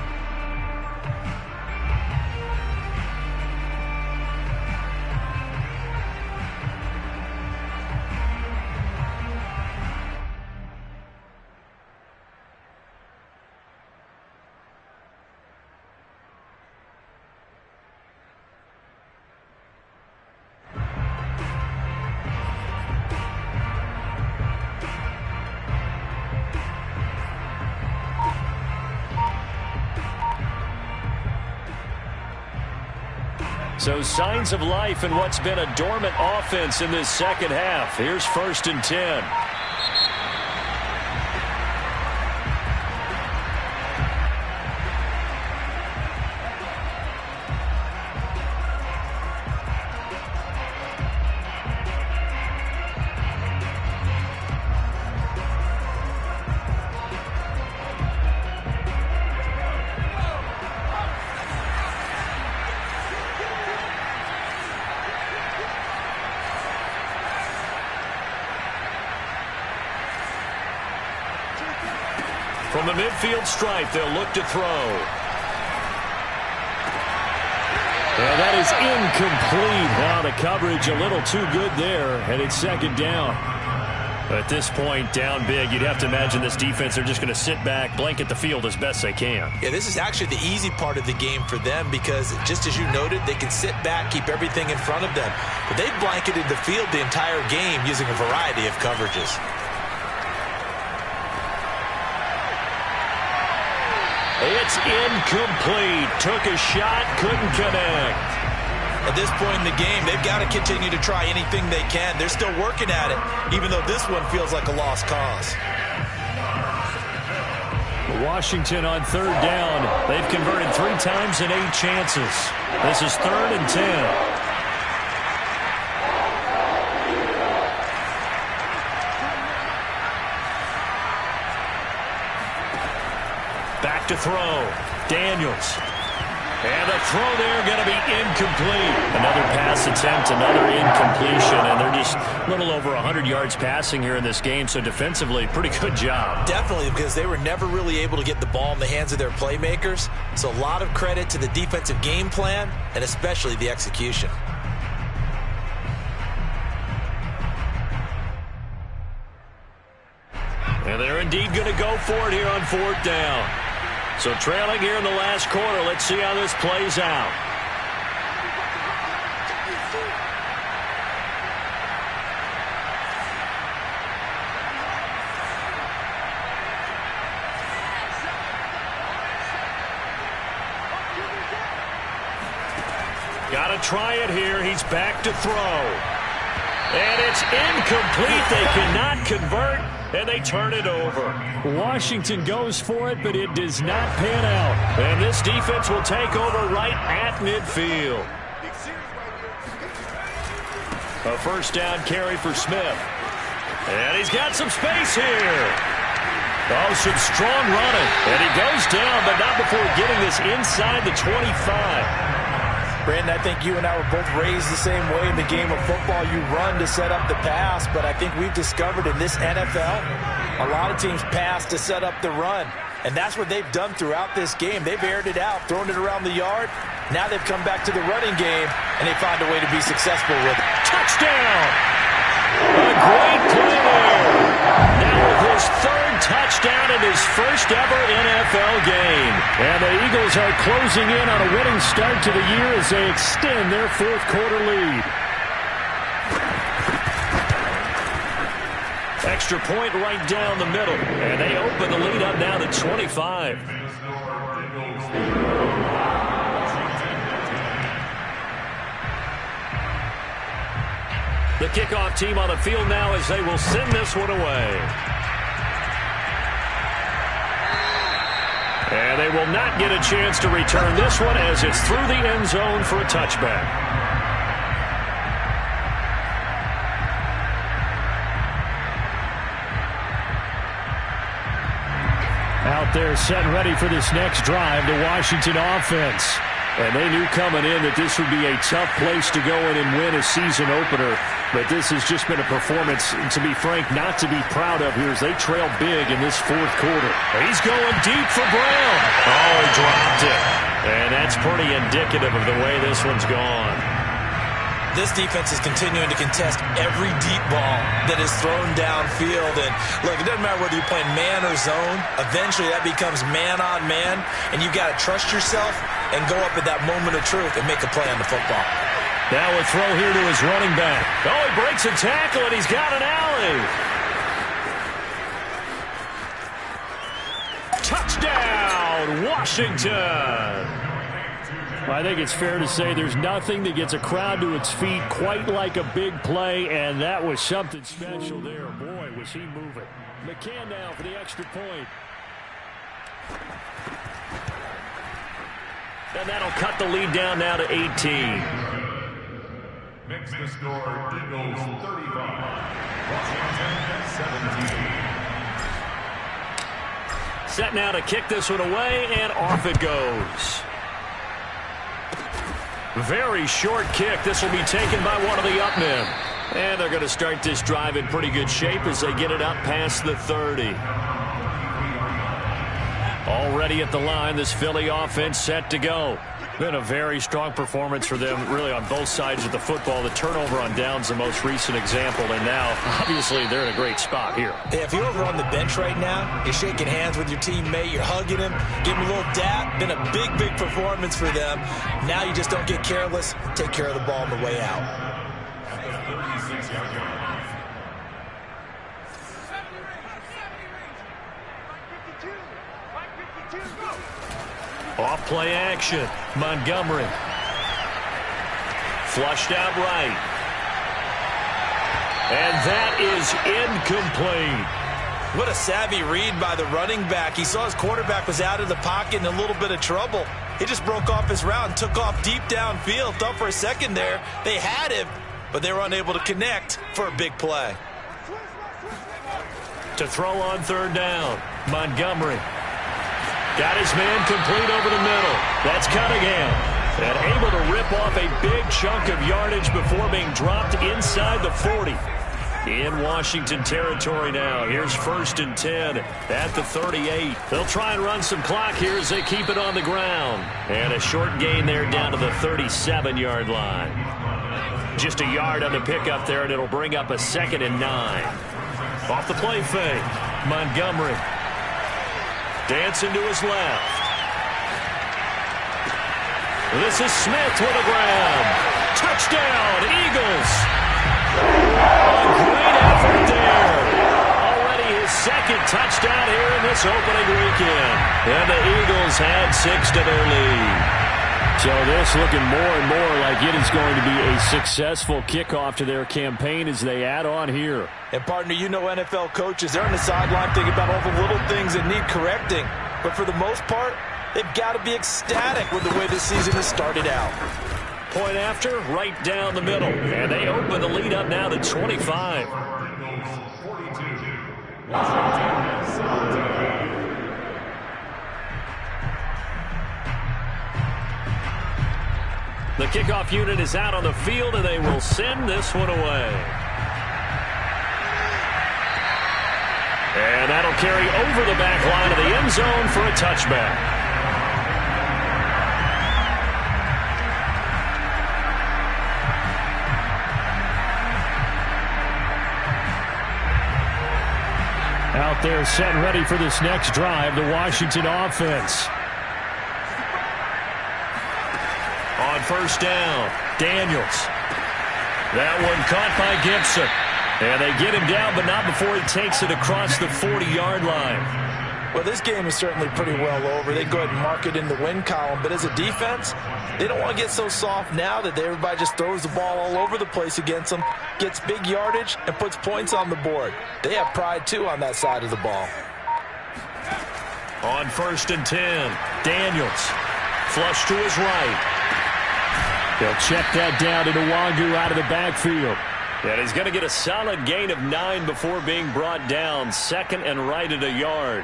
So signs of life in what's been a dormant offense in this second half. Here's 1st and 10. From the midfield stripe, they'll look to throw. And that is incomplete. Now the coverage a little too good there, and it's 2nd down. At this point, down big, you'd have to imagine this defense, they're just going to sit back, blanket the field as best they can. Yeah, this is actually the easy part of the game for them because, just as you noted, they can sit back, keep everything in front of them. But they've blanketed the field the entire game using a variety of coverages. It's incomplete. Took a shot, couldn't connect. At this point in the game, they've got to continue to try anything they can. They're still working at it, even though this one feels like a lost cause. Washington on 3rd down. They've converted 3 times in 8 chances. This is 3rd and 10. Back to throw. Daniels. And the throw there going to be incomplete. Another pass attempt, another incompletion, and they're just a little over 100 yards passing here in this game, so defensively, pretty good job. Definitely, because they were never really able to get the ball in the hands of their playmakers, so a lot of credit to the defensive game plan, and especially the execution. And they're indeed going to go for it here on 4th down. So trailing here in the last quarter. Let's see how this plays out. Got to try it here. He's back to throw. And it's incomplete. They cannot convert. And they turn it over. Washington goes for it, but it does not pan out. And this defense will take over right at midfield. A 1st down carry for Smith. And he's got some space here. Oh, some strong running. And he goes down, but not before getting this inside the 25. Brandon, I think you and I were both raised the same way in the game of football. You run to set up the pass, but I think we've discovered in this NFL, a lot of teams pass to set up the run. And that's what they've done throughout this game. They've aired it out, thrown it around the yard. Now they've come back to the running game, and they find a way to be successful with it. Touchdown! A great play there. Now with his 3rd touchdown in his 1st ever NFL game. And the Eagles are closing in on a winning start to the year as they extend their 4th quarter lead. Extra point right down the middle. And they open the lead up now to 25. The kickoff team on the field now as they will send this one away. And they will not get a chance to return this one as it's through the end zone for a touchback. Out there set and ready for this next drive, the Washington offense. And they knew coming in that this would be a tough place to go in and win a season opener. But this has just been a performance, to be frank, not to be proud of here as they trail big in this 4th quarter. He's going deep for Brown. Oh, he dropped it. And that's pretty indicative of the way this one's gone. This defense is continuing to contest every deep ball that is thrown downfield. And look, it doesn't matter whether you're playing man or zone. Eventually that becomes man on man, and you've got to trust yourself and go up at that moment of truth and make a play on the football. Now a throw here to his running back. Oh, he breaks a tackle, and he's got an alley. Touchdown, Washington. I think it's fair to say there's nothing that gets a crowd to its feet quite like a big play, and that was something special there. Boy, was he moving. McCann now for the extra point. And that'll cut the lead down now to 18. Makes the score Eagles 35, Washington 17. Set now to kick this one away, and off it goes. Very short kick. This will be taken by one of the up men. And they're going to start this drive in pretty good shape as they get it up past the 30. Already at the line, this Philly offense set to go. Been a very strong performance for them, really, on both sides of the football. The turnover on downs, the most recent example, and now, obviously, they're in a great spot here. Hey, if you're over on the bench right now, you're shaking hands with your teammate, you're hugging him, giving him a little dap. Been a big, big performance for them. Now you just don't get careless. Take care of the ball on the way out. Off play action. Montgomery. Flushed out right. And that is incomplete. What a savvy read by the running back. He saw his quarterback was out of the pocket in a little bit of trouble. He just broke off his route and took off deep downfield. Thought for a second there they had him, but they were unable to connect for a big play. To throw on third down. Montgomery. Got his man complete over the middle. That's Cunningham. And able to rip off a big chunk of yardage before being dropped inside the 40. In Washington territory now. Here's 1st and 10 at the 38. They'll try and run some clock here as they keep it on the ground. And a short gain there down to the 37-yard line. Just a yard on the pickup there, and it'll bring up a 2nd and 9. Off the play fake. Montgomery. Dancing to his left. This is Smith with a grab. Touchdown, Eagles. A great effort there. Already his 2nd touchdown here in this opening weekend. And the Eagles had 6 to their lead. So this looking more and more like it is going to be a successful kickoff to their campaign as they add on here. And, partner, you know NFL coaches, they're on the sideline thinking about all the little things that need correcting. But for the most part, they've got to be ecstatic with the way this season has started out. Point after, right down the middle. And they open the lead up now to 25. The kickoff unit is out on the field, and they will send this one away. And that'll carry over the back line of the end zone for a touchback. Out there set and ready for this next drive, the Washington offense. On 1st down, Daniels. That one caught by Gibson. And they get him down, but not before he takes it across the 40-yard line. Well, this game is certainly pretty well over. They go ahead and mark it in the win column. But as a defense, they don't want to get so soft now that everybody just throws the ball all over the place against them, gets big yardage, and puts points on the board. They have pride, too, on that side of the ball. On 1st and 10, Daniels. Flush to his right. They'll check that down to Nwangu out of the backfield. And he's going to get a solid gain of 9 before being brought down. 2nd and right at a yard.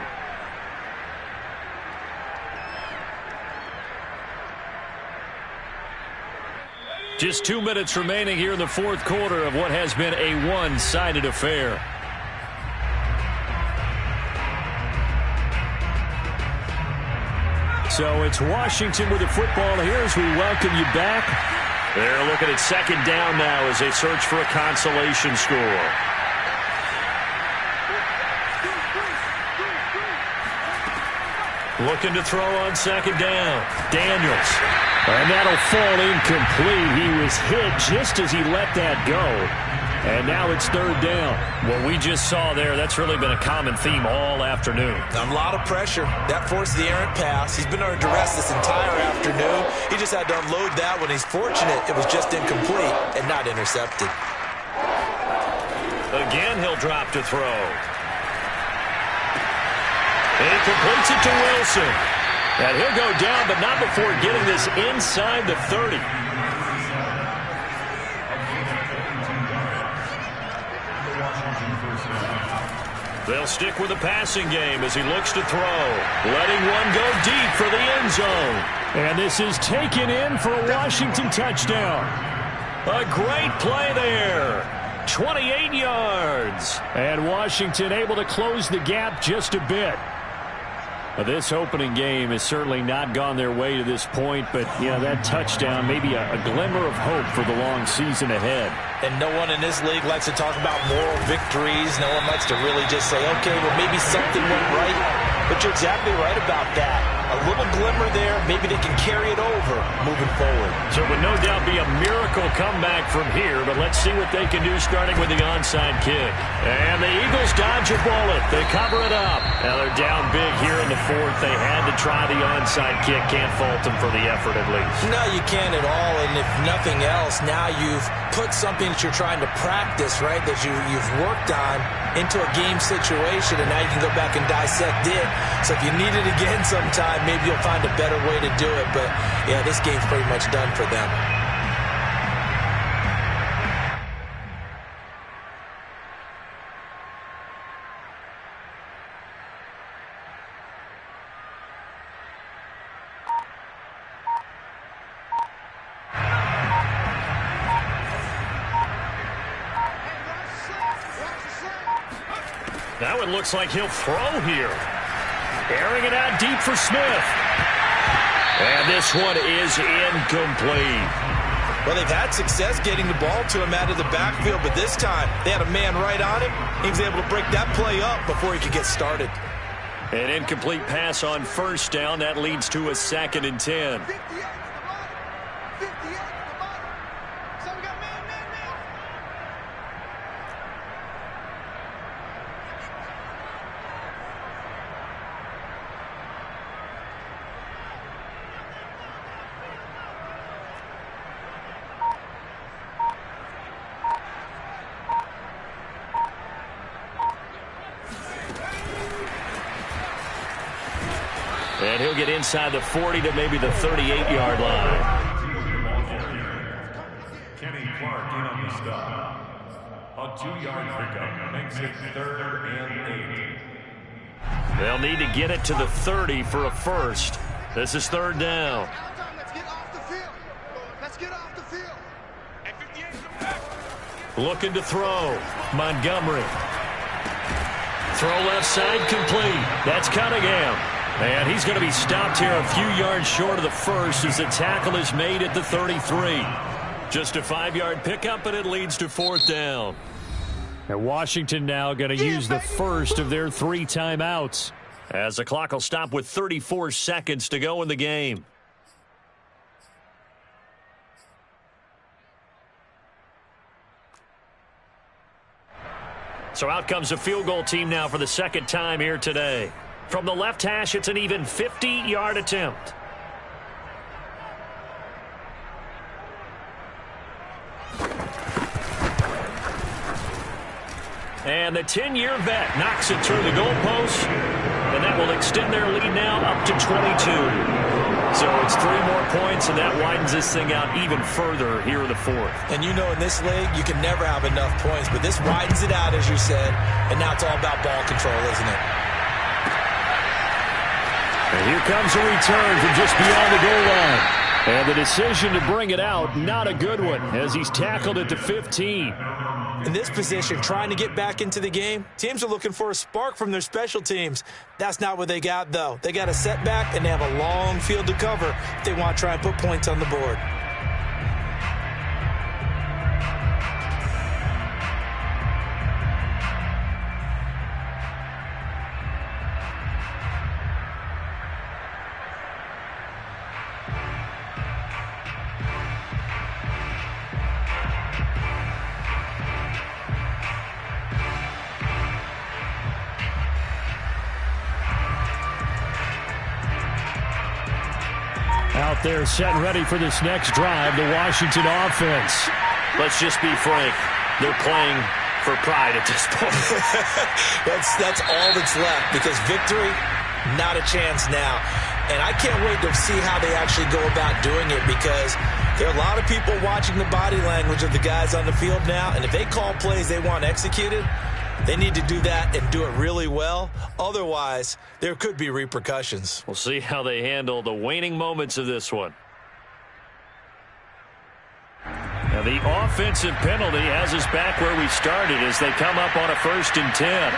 Just 2 minutes remaining here in the 4th quarter of what has been a one-sided affair. So it's Washington with the football here as we welcome you back. They're looking at 2nd down now as they search for a consolation score. Looking to throw on 2nd down. Daniels. And that'll fall incomplete. He was hit just as he let that go. And now it's third down. What we just saw there, that's really been a common theme all afternoon. A lot of pressure. That forced the errant pass. He's been under duress this entire afternoon. He just had to unload that one. He's fortunate it was just incomplete and not intercepted. Again, he'll drop to throw. He completes it to Wilson. And he'll go down, but not before getting this inside the 30. They'll stick with the passing game as he looks to throw. Letting one go deep for the end zone. And this is taken in for a Washington touchdown. A great play there. 28 yards. And Washington able to close the gap just a bit. This opening game has certainly not gone their way to this point, but, that touchdown may be a glimmer of hope for the long season ahead. And no one in this league likes to talk about moral victories. No one likes to really just say, okay, well, maybe something went right. But you're exactly right about that. A little glimmer there. Maybe they can carry it over moving forward. So it would no doubt be a miracle comeback from here, but let's see what they can do starting with the onside kick. And the Eagles dodge a bullet. They cover it up. Now they're down big here in the fourth. They had to try the onside kick. Can't fault them for the effort at least. No, you can't at all. And if nothing else, now you've put something that you're trying to practice, right, that you've worked on into a game situation, and now you can go back and dissect it. So if you need it again sometime, maybe you'll find a better way to do it. But, yeah, this game's pretty much done for them. Now it looks like he'll throw here. Airing it out deep for Smith. And this one is incomplete. Well, they've had success getting the ball to him out of the backfield, but this time they had a man right on him. He was able to break that play up before he could get started. An incomplete pass on first down. That leads to a 2nd and 10. And he'll get inside the 40 to maybe the 38-yard line. Kenny Clark in on the stop. A 2-yard pickup makes it 3rd and 8. They'll need to get it to the 30 for a first. This is 3rd down. Let's get off the field. Let's get off the field. Looking to throw. Montgomery. Throw left side complete. That's Cunningham. And he's going to be stopped here a few yards short of the first as the tackle is made at the 33. Just a 5-yard pickup, and it leads to 4th down. And Washington now going to use the first of their 3 timeouts as the clock will stop with 34 seconds to go in the game. So out comes a field goal team now for the 2nd time here today. From the left hash, it's an even 50-yard attempt. And the 10-year vet knocks it through the goalpost, and that will extend their lead now up to 22. So it's 3 more points, and that widens this thing out even further here in the 4th. And you know in this league, you can never have enough points, but this widens it out, as you said, and now it's all about ball control, isn't it? And here comes a return from just beyond the goal line. And the decision to bring it out, not a good one, as he's tackled at the 15. In this position, trying to get back into the game, teams are looking for a spark from their special teams. That's not what they got, though. They got a setback, and they have a long field to cover if they want to try and put points on the board. Out there set and ready for this next drive, the Washington offense. Let's just be frank. They're playing for pride at this point. That's all that's left, because victory, not a chance now. And I can't wait to see how they actually go about doing it, because there are a lot of people watching the body language of the guys on the field now, and if they call plays they want executed, they need to do that and do it really well. Otherwise, there could be repercussions. We'll see how they handle the waning moments of this one. Now the offensive penalty has us back where we started as they come up on a 1st and 10.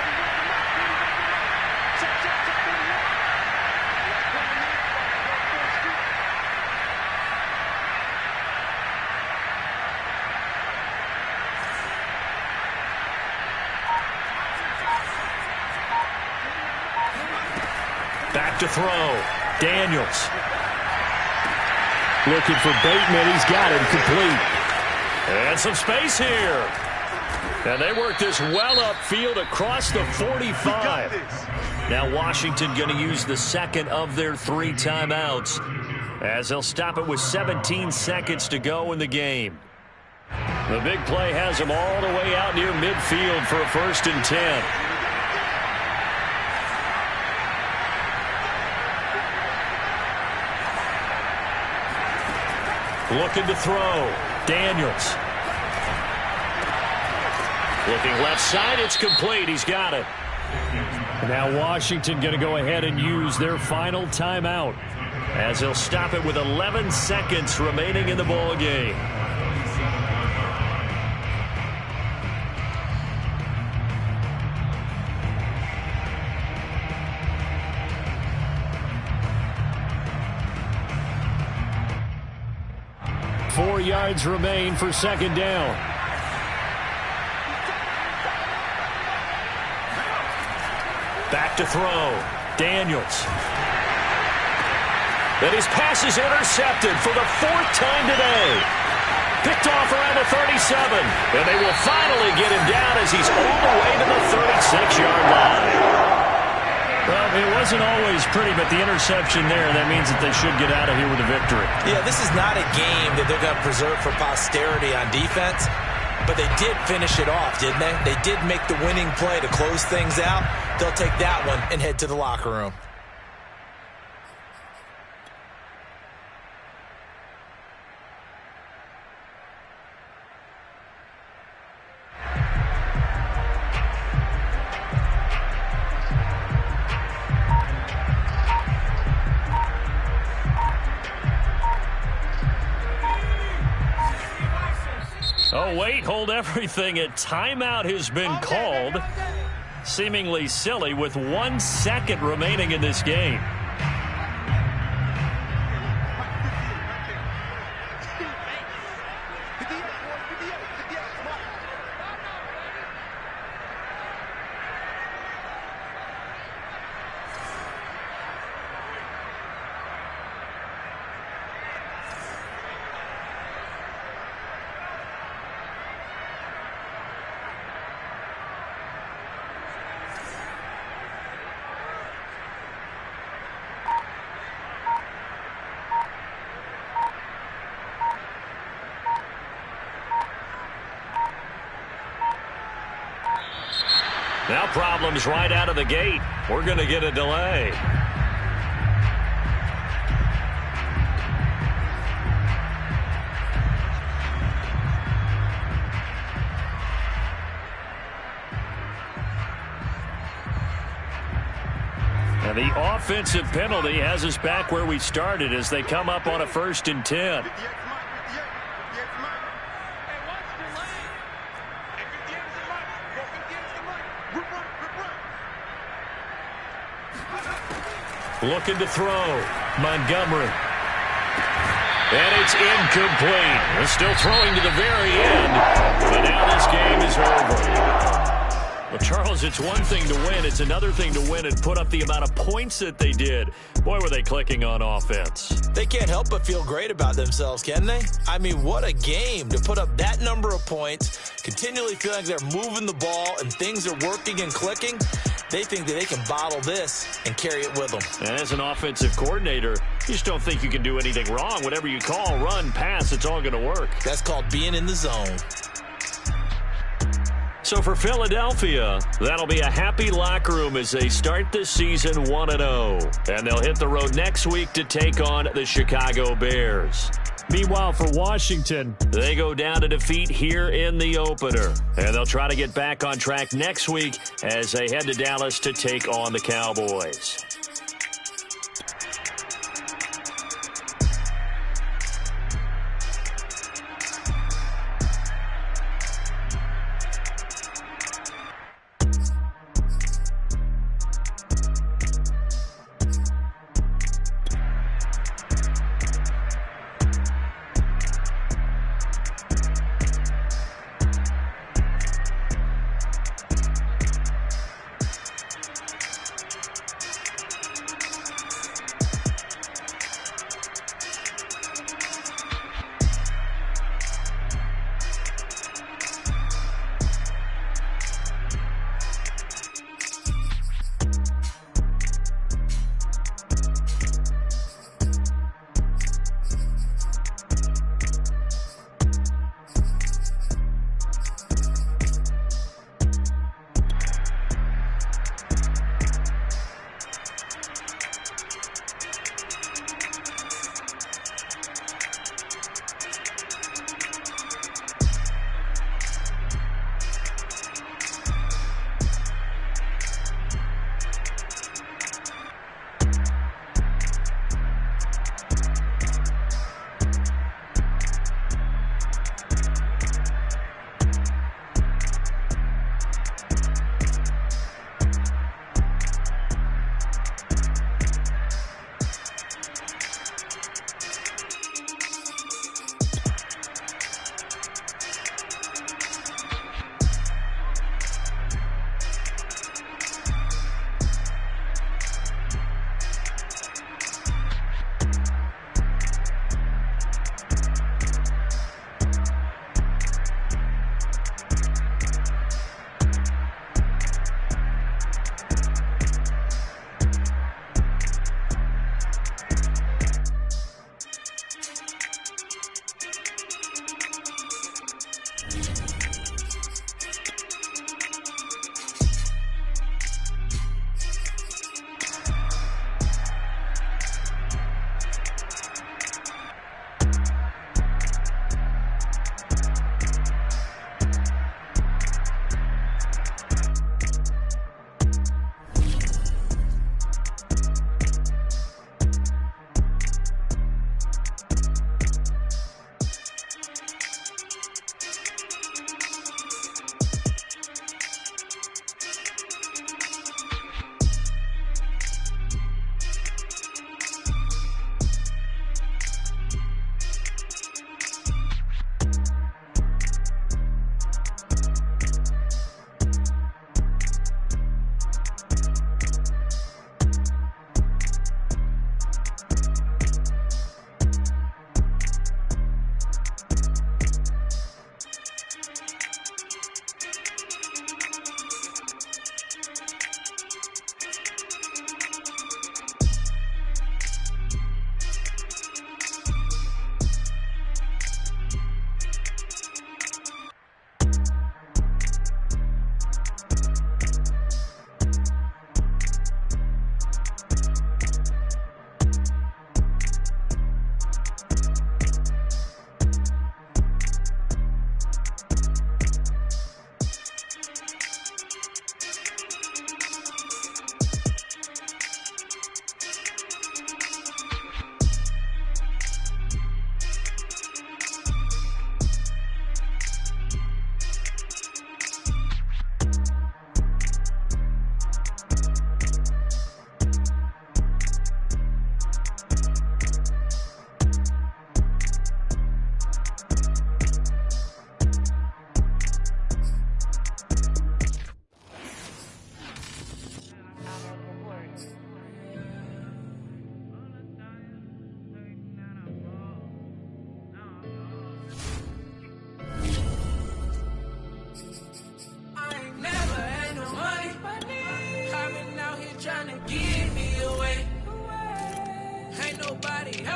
Back to throw. Daniels. Looking for Bateman. He's got him complete. And some space here. And they work this well upfield across the 45. Now Washington going to use the second of their 3 timeouts as they'll stop it with 17 seconds to go in the game. The big play has them all the way out near midfield for a 1st and 10. Looking to throw. Daniels. Looking left side. It's complete. He's got it. Now Washington going to go ahead and use their final timeout as they'll stop it with 11 seconds remaining in the ball game. Four yards remain for 2nd down. Back to throw. Daniels. And his pass is intercepted for the 4th time today. Picked off around the 37. And they will finally get him down as he's all the way to the 36-yard line. Well, it wasn't always pretty, but the interception there, that means that they should get out of here with a victory. Yeah, this is not a game that they're going to preserve for posterity on defense, but they did finish it off, didn't they? They did make the winning play to close things out. They'll take that one and head to the locker room. Oh, wait, hold everything. A timeout has been called. Seemingly silly with 1 second remaining in this game. Now problems right out of the gate. We're going to get a delay. And the offensive penalty has us back where we started as they come up on a 1st and 10. Looking to throw. Montgomery. And it's incomplete. They're still throwing to the very end. But now this game is over. Well, Charles, it's one thing to win. It's another thing to win and put up the amount of points that they did. Boy, were they clicking on offense. They can't help but feel great about themselves, can they? I mean, what a game to put up that number of points, continually feeling like they're moving the ball and things are working and clicking. They think that they can bottle this and carry it with them. And as an offensive coordinator, you just don't think you can do anything wrong. Whatever you call, run, pass, it's all going to work. That's called being in the zone. So for Philadelphia, that'll be a happy locker room as they start the season 1-0. And they'll hit the road next week to take on the Chicago Bears. Meanwhile, for Washington, they go down to defeat here in the opener. And they'll try to get back on track next week as they head to Dallas to take on the Cowboys.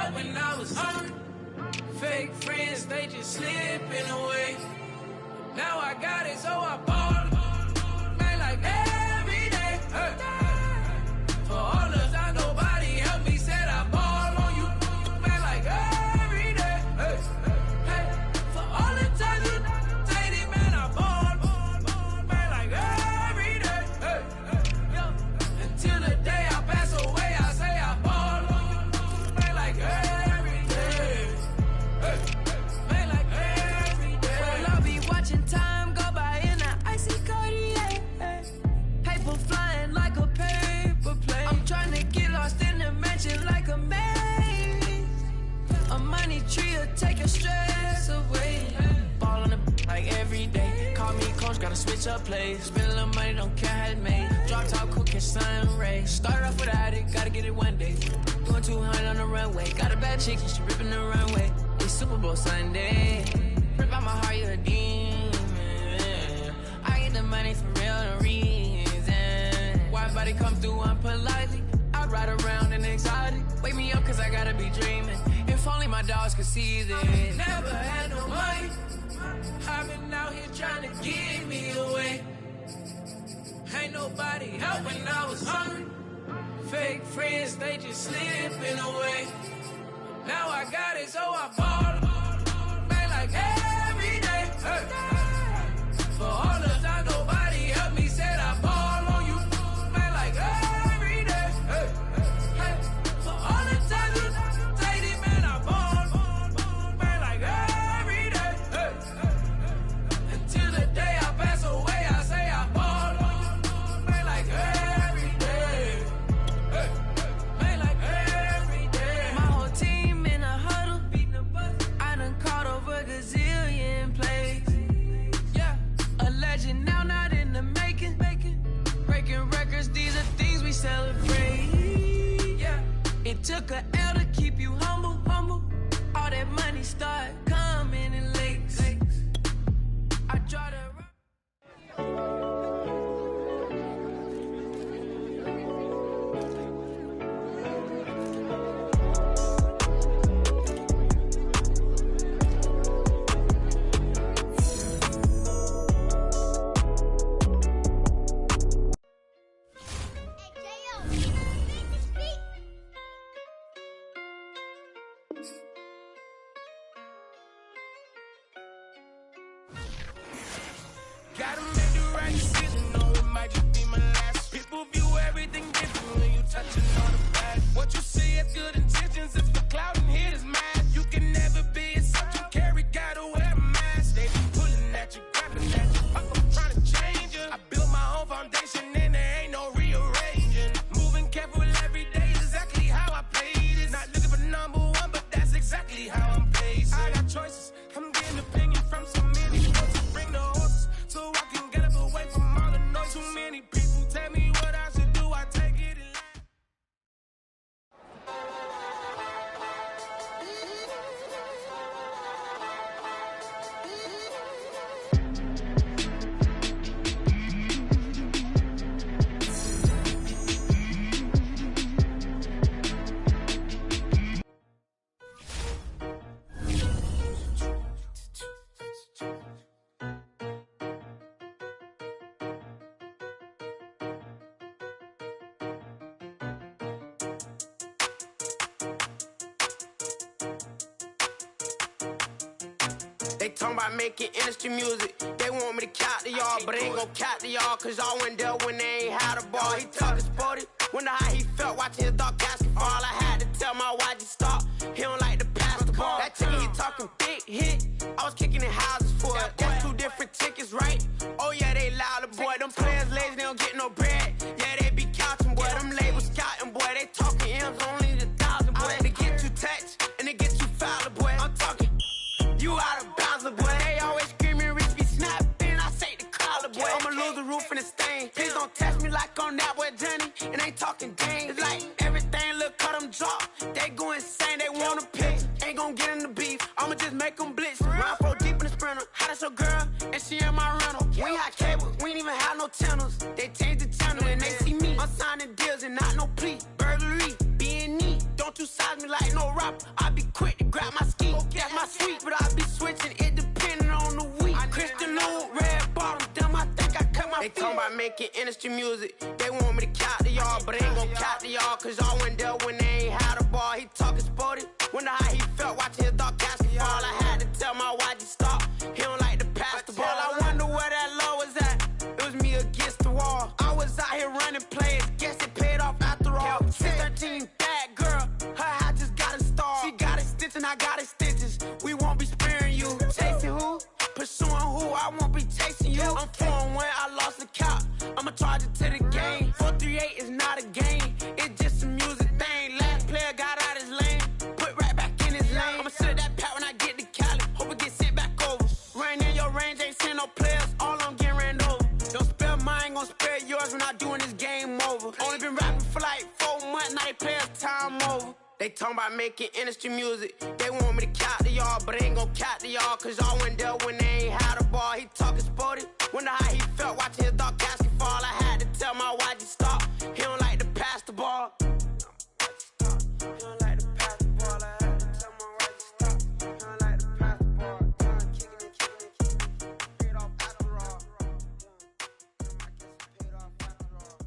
help when I was hungry. Fake friends, they just slipping away. Now I got it, so I ball. Man, like every day. Hey. For all the time nobody helped me, said I ball on you. Man, like every day. Hey. Hey. For all the times you dated, man, I ball. Man, like every day. Hey. Hey. Until the day I pass away, I say I ball on you. Man, like every day. Hey. Man, like every day. Well, I'll be watching time go by in an icy Cartier. Paper flying like a paper plane. I'm trying to get lost in the mansion like a maze. A money tree will take your stress away. Ball on the like every day. Call me coach, gotta switch up plays. Spend a little money, don't care how it's made. Drop top, cook and sun rays. Start off without it, gotta get it one day. Doing 200 on the runway. Got a bad chick, she ripping the runway. It's Super Bowl Sunday. Rip out my heart, you a demon. I get the money for real, no reason. Why body come through unpolitely? I ride around in exotic. Wake me up cause I gotta be dreaming. If only my dogs could see this. Never had no money. I've been out here trying to give me away. Ain't nobody help when I was hungry. Fake friends, they just slipping away. Now I got it, so I ball. Man, like every day. Hey. For all the time nobody helped me, said I ball on you. Man, like every day. Hey. Hey. For all the time you dated, man, I ball. Man, like every day. Hey. Until the day I pass away, I say I ball on you. Man, like every day. Hey. Man, like every day. My whole team in a huddle, beating the bus. I done caught over gazillion plays. Yeah, a legend now, not in the making. Breaking records, these are things we celebrate. Yeah, it took a L to keep you humble. All that money start coming in lakes. I draw the gotta make the right decision, no, it might just be my last. People view everything different when you touching on the past. What you see as good intentions, if the cloud and hit is mad. You can never be as such you carry, gotta wear a mask. They be pulling at you, grabbing at you, I'm trying to change it. I built my own foundation and there ain't no rearranging. Moving careful every day is exactly how I play this. Not looking for number one, but that's exactly how I'm pacing. I got choices, I'm getting opinion from so many folks. Bring the horses so I can get up away from all the noise. Too many people tell me what I should do, I take it in line. They talking about making industry music. They want me to count to y'all, but they ain't gon' count to y'all, cause y'all went there when they ain't had a ball. He talking sporty, wonder how he felt watching his dog basketball. I had to tell my YG stop, he don't like to pass the ball. That chicken, he talking big hit, I was kicking in houses for it. That's two different tickets, right? Oh yeah, they louder, boy. Them players lazy, they don't get no bread. Yeah, they be counting, boy. Them labels scouting, boy. They talking M's only the 1,000, boy. They get you touched, and they get you foul, boy. I'm talking, you out of bounds, boy. They always screaming, Rich be snapping. I say the collar, boy. I'ma lose the roof in the stain. Please don't test me like on that boy Johnny. And ain't talking game. It's like everything look cut them drop. They go insane, they wanna pick. Ain't gon' get in the beef. I'ma just make them blitz. Ride 4 deep in the sprinter. How that's your girl? And she in my rental. like no rapper. I be quick to grab my ski. That's my sweet, but I be switching it depending on the week. Crystal Lou, red bottom, damn, I think I cut my feet. They talking about making industry music. They want me to count to y'all, but I ain't gon' count to y'all, cause y'all went there when they ain't had a ball. He talking sporty. Wonder how he felt watching his dog catch the ball. I had to tell my YG stop. He don't like to pass the ball. I wonder where that low was at. It was me against the wall. I was out here running plays. Guess it paid off after all. 613, bad girl. Her hat just got a star. She got it stitched and I got it stitches. We won't be sparing you. Chasing who? Pursuing who? I won't be chasing you. I'm 4-1, I lost the count. I'ma charge it to the game. 438 is not a game. It's just a music thing. Last player got out his lane. Put right back in his lane. I'ma sit at that pat when I get to Cali. Hope it get sent back over. Rain in your range, ain't send no players. All I'm getting ran over. Don't spare mine, gon' spare yours when I doing this game over. Only been rapping for like 4 months, now they play us time over. They talking about making industry music. They want me to count to y'all, but I ain't gon' count to y'all, cause y'all went there when they ain't had a ball. He talking sporty. Wonder how he felt watching his dog catch the fall. I had to tell my YG stop. He don't like to pass the ball. He don't like to pass the ball. I had to tell my YG stop. He don't like to pass the ball. Kicking it. Paid off after all. I guess it paid off after all.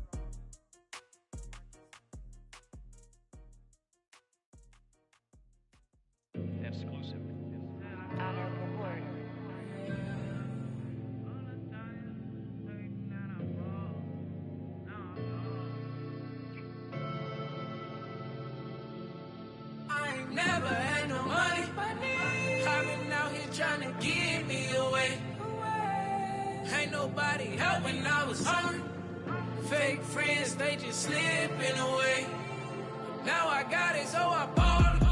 Exclusive. I ain't never had no money. I've been out here trying to give me away. Ain't nobody helping, I was hungry. Fake friends, they just slipping away. Now I got it, so I bought it.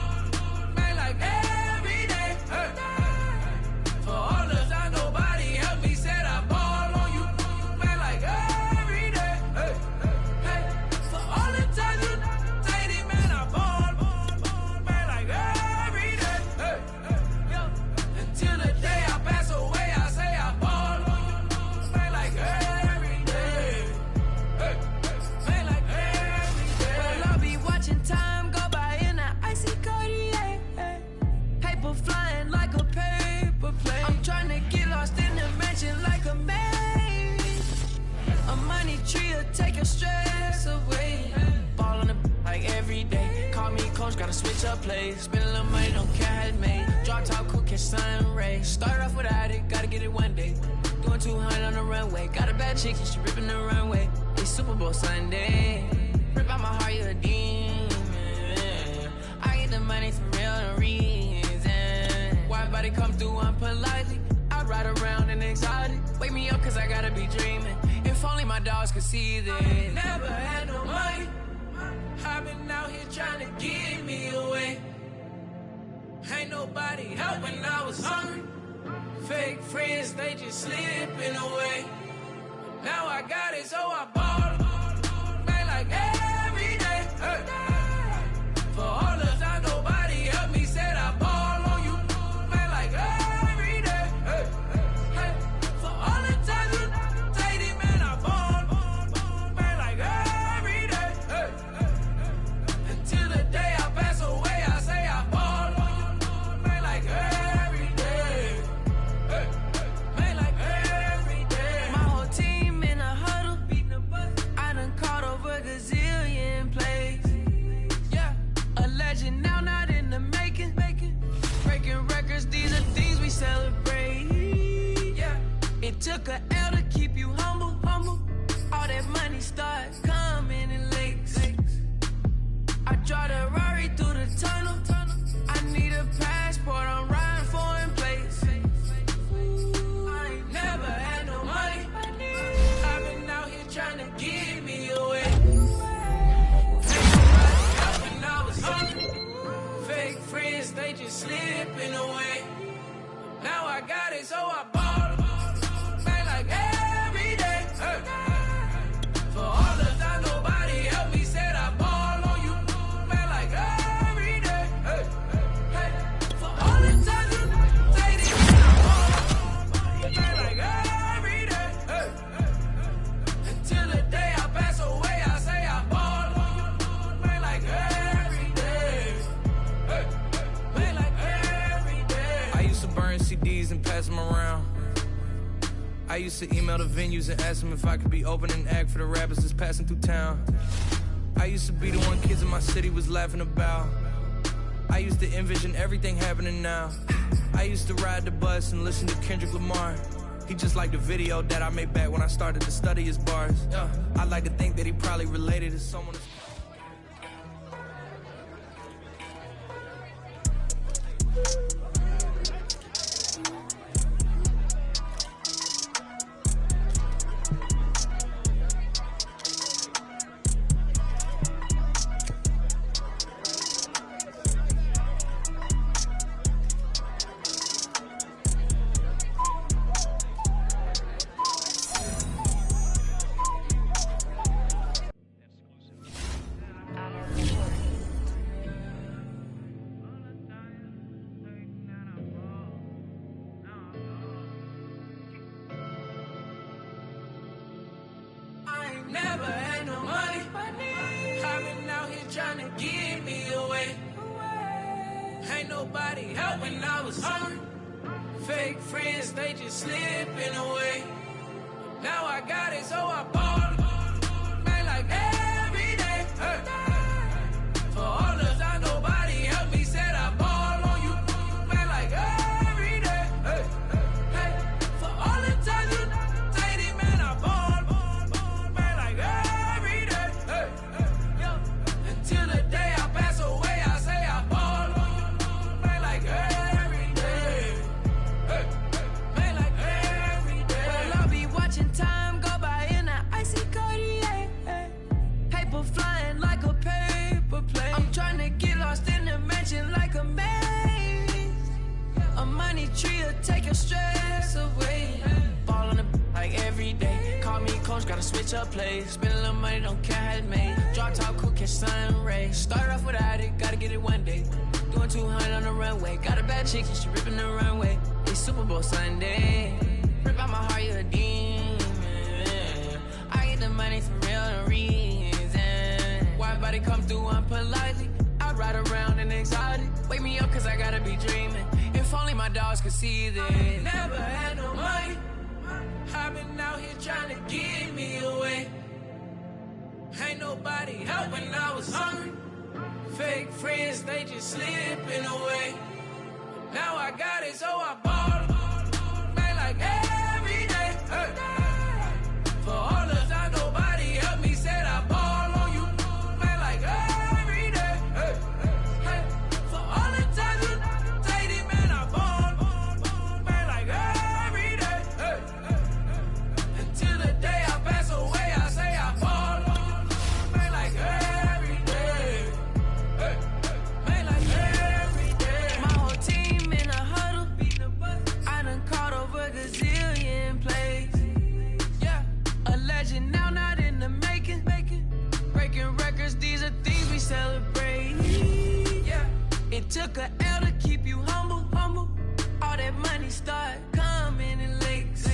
Man, like every day. Hey. For all the time nobody helped me, said I ball on you. Man, like every day. Hey. Hey. For all the times you dated, man, I ball. Man, like every day. Hey. Yo. Until the day I pass away, I say I ball on you. Man, like every day. Hey. Man, like every day. Well, I'll be watching time go by in an icy Cartier. Paper flying like a paper plane. I'm trying to get lost in the mansion like a maze. A money tree will take your stress away. Ball on the like every day. Call me coach, gotta switch up plays. Spend a little money, don't care how it's made. Drop top, cool, catch sun rays. Start off without it, gotta get it one day. Doing 200 on the runway. Got a bad chick, and she ripping the runway. It's Super Bowl Sunday. Rip out my heart, you a demon. I get the money for real, no reason. Why body come through unpolitely? I ride around in exotic. Wake me up, cause I gotta be dreaming. If only my dogs could see this. Never had no money. I've been out here trying to give me away. Ain't nobody helping, I was hungry. Fake friends, they just slipping away. Now I got it, so I bought it. Man, like every day. Hey. For all the time nobody helped me, said I ball on you. Man, like every day. Hey. Hey. For all the times you dated, man, I ball. Man, like every day. Hey. Until the day I pass away, I say I ball on you. Man, like every day. Hey. Man, like every day. My whole team in a huddle, beating the bus. I done caught over a gazillion plays. Yeah, a legend now, not in the making. Breaking records, these are things we celebrate. Yeah, it took a L to keep you humble. All that money starts coming in lakes. I drive the Rari through the tunnel. I need a passport, I'm riding foreign plates. I ain't never had no money. I've been out here trying to give me away. Ain't nobody helping, I was hungry. Fake friends, they just slipping away. Now I got it, so I bought it. Man, like every day. Hey. For all the time nobody helped me, said I ball on you. Man, like every day. Hey. Hey. For all the time you dated, I ball. Man, like every day. Hey. Until the day I pass away, I say I ball on you. Man, like every day. used to burn CDs and pass them around. I used to email the venues and ask them if I could be opening act for the rappers that's passing through town. I used to be the one kids in my city was laughing about. I used to envision everything happening now. I used to ride the bus and listen to Kendrick Lamar. He just liked the video that I made back when I started to study his bars. I like to think that he probably related to someone that's... Never had no money. I've been out here trying to give me away. Ain't nobody helping, I was hungry. Fake friends, they just slipping away. Now I got it, so I bought it. Man, like every day. For all the time nobody helped me, said I ball on you. Man, like every day. For all the times you dated, man, I ball. Until the day I pass away, I say I ball on you, man, like every day. Man, like every day. Well, I'll be watching time go by in an icy Cartier. Paper flying like a paper plane. I'm trying to get lost in the mansion like a maze. A money tree will take your stress away. Ball on the like every day. Call me coach, gotta switch up plays. Spend a little money, don't care how it made. Drop top, cool, catch sun rays. Start off without it, gotta get it one day. Doing 200 on the runway. Got a bad chick, and she ripping the runway. It's Super Bowl Sunday. Rip out my heart, you a demon. I get the money for real, no reason. Why everybody come through unpolitely? I ride around in exotic. Wake me up, cause I gotta be dreaming. If only my dogs could see this. Never had no money. I've been out here trying to give me away. Ain't nobody helping, I was hungry. Fake friends, they just slipping away. Now I got it, so I bought it. Man, like every day. For all the time nobody helped me, said I ball on you. Man, like every day. For all the times you dated, man, I ball. Man, like every day. Until the day I pass away, I say I ball on you. Man, like every day. Man, like every day. My whole team in a huddle. I done caught over a gazillion plays. Yeah, a legend now, not in the making. Breaking records, these are things we celebrate. Yeah, it took a L to keep you humble. All that money start coming in lakes.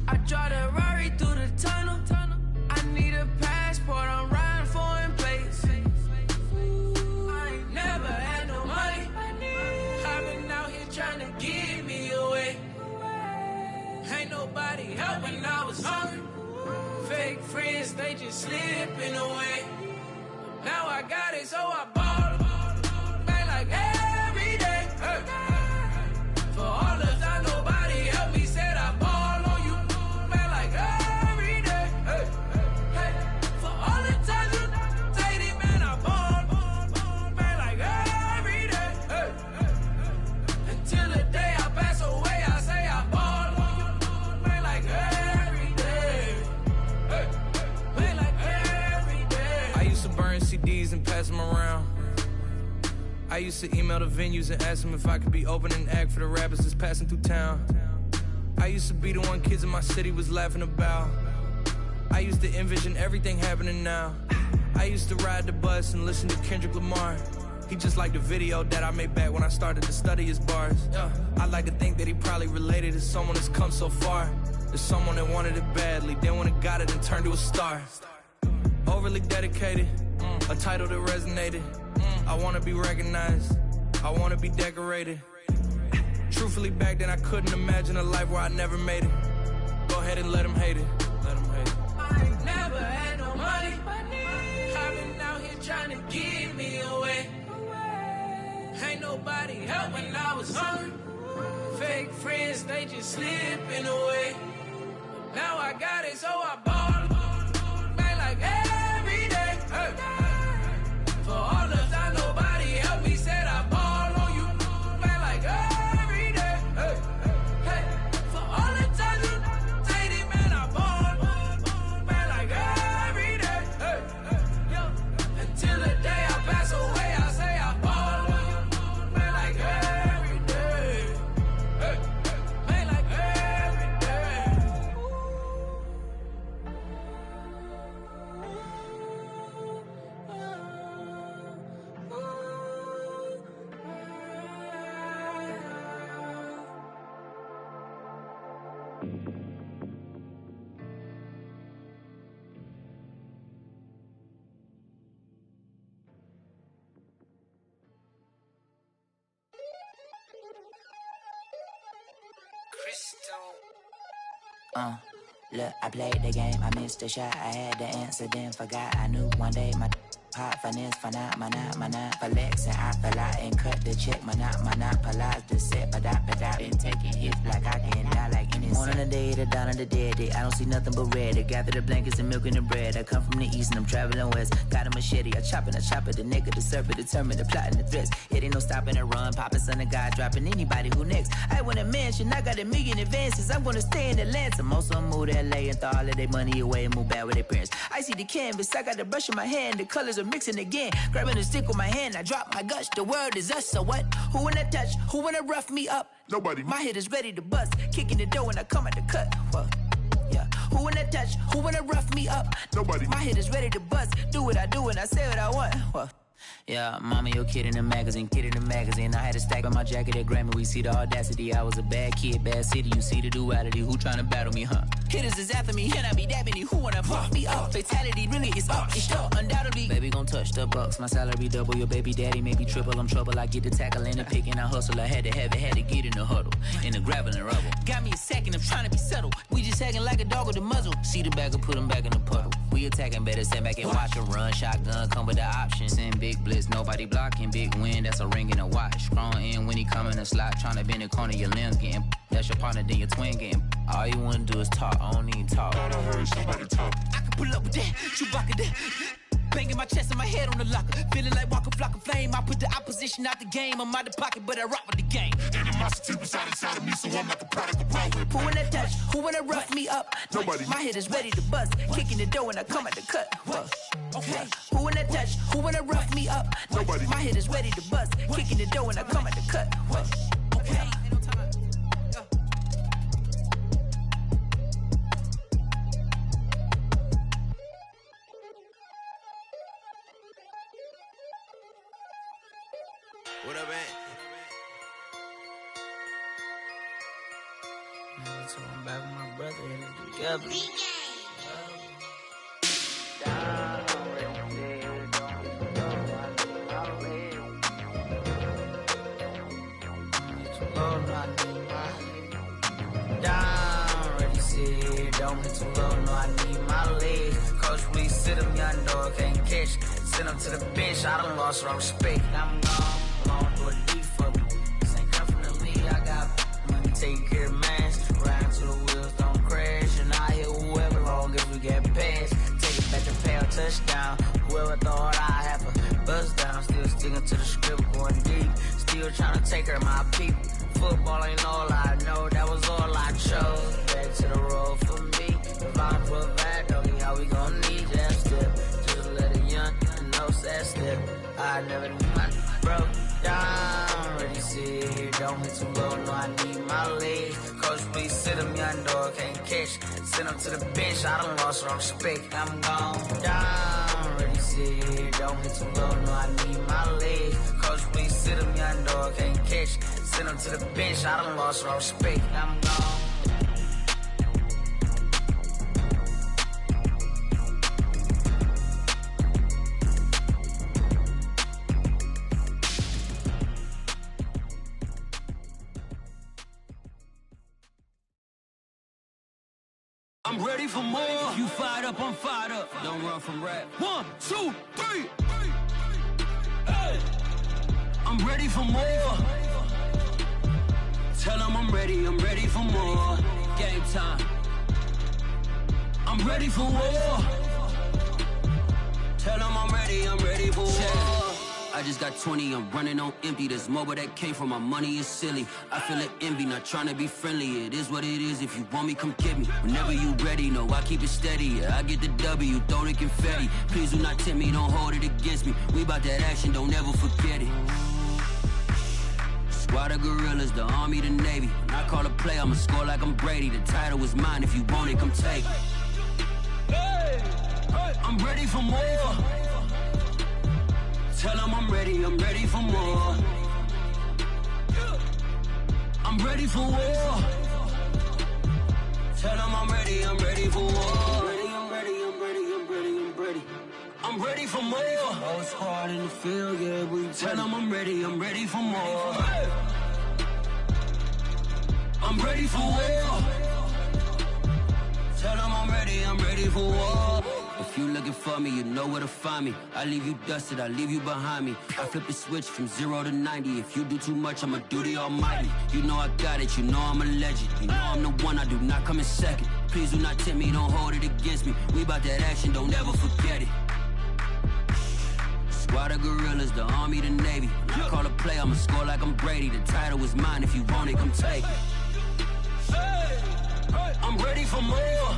I drive the Rari through the tunnel. I need a passport, I'm riding foreign plates. I ain't never had no money. I've been out here trying to give me away. Ain't nobody helping, I was hungry. Fake friends, they just slipping away. Now I got it, so I bought it. Man, like every day. For all the time nobody helped me, said I ball on you. Man, like every day. For all the times you dated, man, I ball. Man, like every day. Until the day I pass away, I say I ball on you. Man, like every day. Man, like every day. I used to burn CDs and pass them around. I used to email the venues and ask them if I could be opening act for the rappers that's passing through town. I used to be the one kids in my city was laughing about. I used to envision everything happening now. I used to ride the bus and listen to Kendrick Lamar. He just liked the video that I made back when I started to study his bars. I like to think that he probably related to someone that's come so far. There's someone that wanted it badly, then when it got it and turned to a star. Overly dedicated, a title that resonated. I wanna be recognized, I wanna be decorated. Truthfully, back then I couldn't imagine a life where I never made it. Go ahead and let them hate it. Let them hate it. I ain't never had no money. I've been out here trying to give me away. Ain't nobody help when I was hungry. Fake friends, they just slipping away. Now I got it, so I ball. Man, like every day. Hey. For all the time nobody helped me, said I ball on you. Man, like every day. Hey. Hey. For all the time you dated, man, I ball. Man, like every day. Hey. Hey. Until the day I pass away, I say I ball on you. Man, like every day. Hey. Man, like every day. Look, I played the game, I missed the shot, I had the answer, then forgot. I knew one day my hot finesse, for not, flex, and I fell out and cut the check, monopolize the set, but I've been taking hits like I can die like any one on the day, the dawn of the dead day. I don't see nothing but red. I gather the blankets and milk and the bread. I come from the east and I'm traveling west. Got a machete, I chop it, the neck of the serpent, determined, the plot and the threats. It ain't no stopping the run, popping son of God, dropping anybody who next. I want a mansion, I got $1 million advances. I'm gonna stay in Atlanta. Most of them move to LA and throw all of their money away and move back with their parents. I see the canvas, I got the brush in my hand, the colors are mixing again. Grabbing the stick with my hand, I drop my guts. The word is us, so what? Who wanna touch? Who wanna rough me up? Nobody. My head is ready to bust, kicking the door when I come at the cut. What? Yeah. Who wanna touch? Who wanna rough me up? Nobody. My head is ready to bust. Do what I do and I say what I want. What? Yeah, mama, your kid in the magazine, I had a stack on my jacket at Grammy. We see the audacity. I was a bad kid, bad city. You see the duality. Who tryna battle me, huh? Hitters is after me, and I be that many. Who wanna pump me up? Fatality really is up. It's up, undoubtedly. Baby gon' touch the bucks. My salary double. Your baby daddy maybe triple. I'm trouble. I get the tackle and the pick and I hustle. I had to have it, had to get in the huddle, in the gravel and rubble. Got me a second. I'm trying to be subtle. We just acting like a dog with a muzzle. See the bagger, put him back in the puddle. We attacking, better stand back and watch him run. Shotgun come with the option. Send big blitz, nobody blocking. Big win, that's a ring and a watch. Strong in when he come in a slot. Tryna bend the corner, your limbs getting. That's your partner, then your twin getting. All you wanna do is talk, I don't even talk. I heard somebody talk. I can pull up with that, Chewbacca that. Banging my chest and my head on the locker. Feeling like Walker Flock of Flame. I put the opposition out the game. I'm out the pocket, but I rock with the game. Animosity was inside of me, so I'm like a product of power. Who wanna touch? Who wanna rough me up? Nobody. My head is ready to bust. Kicking the door when I come at the cut. Okay. Who wanna touch? Who wanna rough me up? Nobody. My head is ready to bust. Kicking the door when I come at the cut. Okay. What up, man? Never turn back with my brother and let's do together. Don't hit too low, no, I need my legs. Coach, please sit him, young dog, can't catch. Send him to the bench, I done lost my respect. I'm gone, long to a deep for me. This ain't come from the league, I got money, take care of mans. Ride to the wheels, don't crash. And I hit whoever, long as we get past. Take it back to pay a touchdown. Whoever thought I have a buzz down. Still sticking to the script, going deep. Still trying to take care of my people. Football ain't all I know, that was all I chose. Back to the road for me. If I provide, don't need how we gon' need that step. Just let a young know that step. I never knew my broke down. Ready, sit here, don't hit too low, no, I need my legs. Coach, please sit him, young dog, can't catch. Send him to the bench, I done lost my respect. I'm gone down. Ready, sit here, don't hit too low, no, I need my legs. Coach, please sit him, young dog, can't catch. Send him to the bench, I done lost my respect. I'm gone. I'm ready for more. You fired up, I'm fired up. Don't run from rap. 1, 2, 3. Hey. I'm ready for more. Tell them I'm ready for more. Game time. I'm ready for war. Tell them I'm ready for war. I just got 20, I'm running on empty. This mobile that came from my money is silly. I feel it envy, not trying to be friendly. It is what it is, if you want me, come get me. Whenever you ready, no, I keep it steady. Yeah, I get the W, throw the confetti. Please do not tempt me, don't hold it against me. We about that action, don't ever forget it. Squad of gorillas, the army, the navy. When I call a play, I'ma score like I'm Brady. The title is mine, if you want it, come take it. I'm ready for more. Tell them I'm ready for more. I'm ready for war. Tell them I'm ready for war. I'm ready for more. Whole squad in the field, yeah, we tell them I'm ready for more. I'm ready for war. Tell them I'm ready for war. If you looking for me, you know where to find me. I leave you dusted, I leave you behind me. I flip the switch from 0 to 90. If you do too much, I'ma do the almighty. You know I got it, you know I'm a legend. You know I'm the one, I do not come in second. Please do not tempt me, don't hold it against me. We about that action, don't ever forget it. Squad of gorillas, the army, the navy. When I call a play, I'ma score like I'm Brady. The title is mine, if you want it, come take it. I'm ready for more.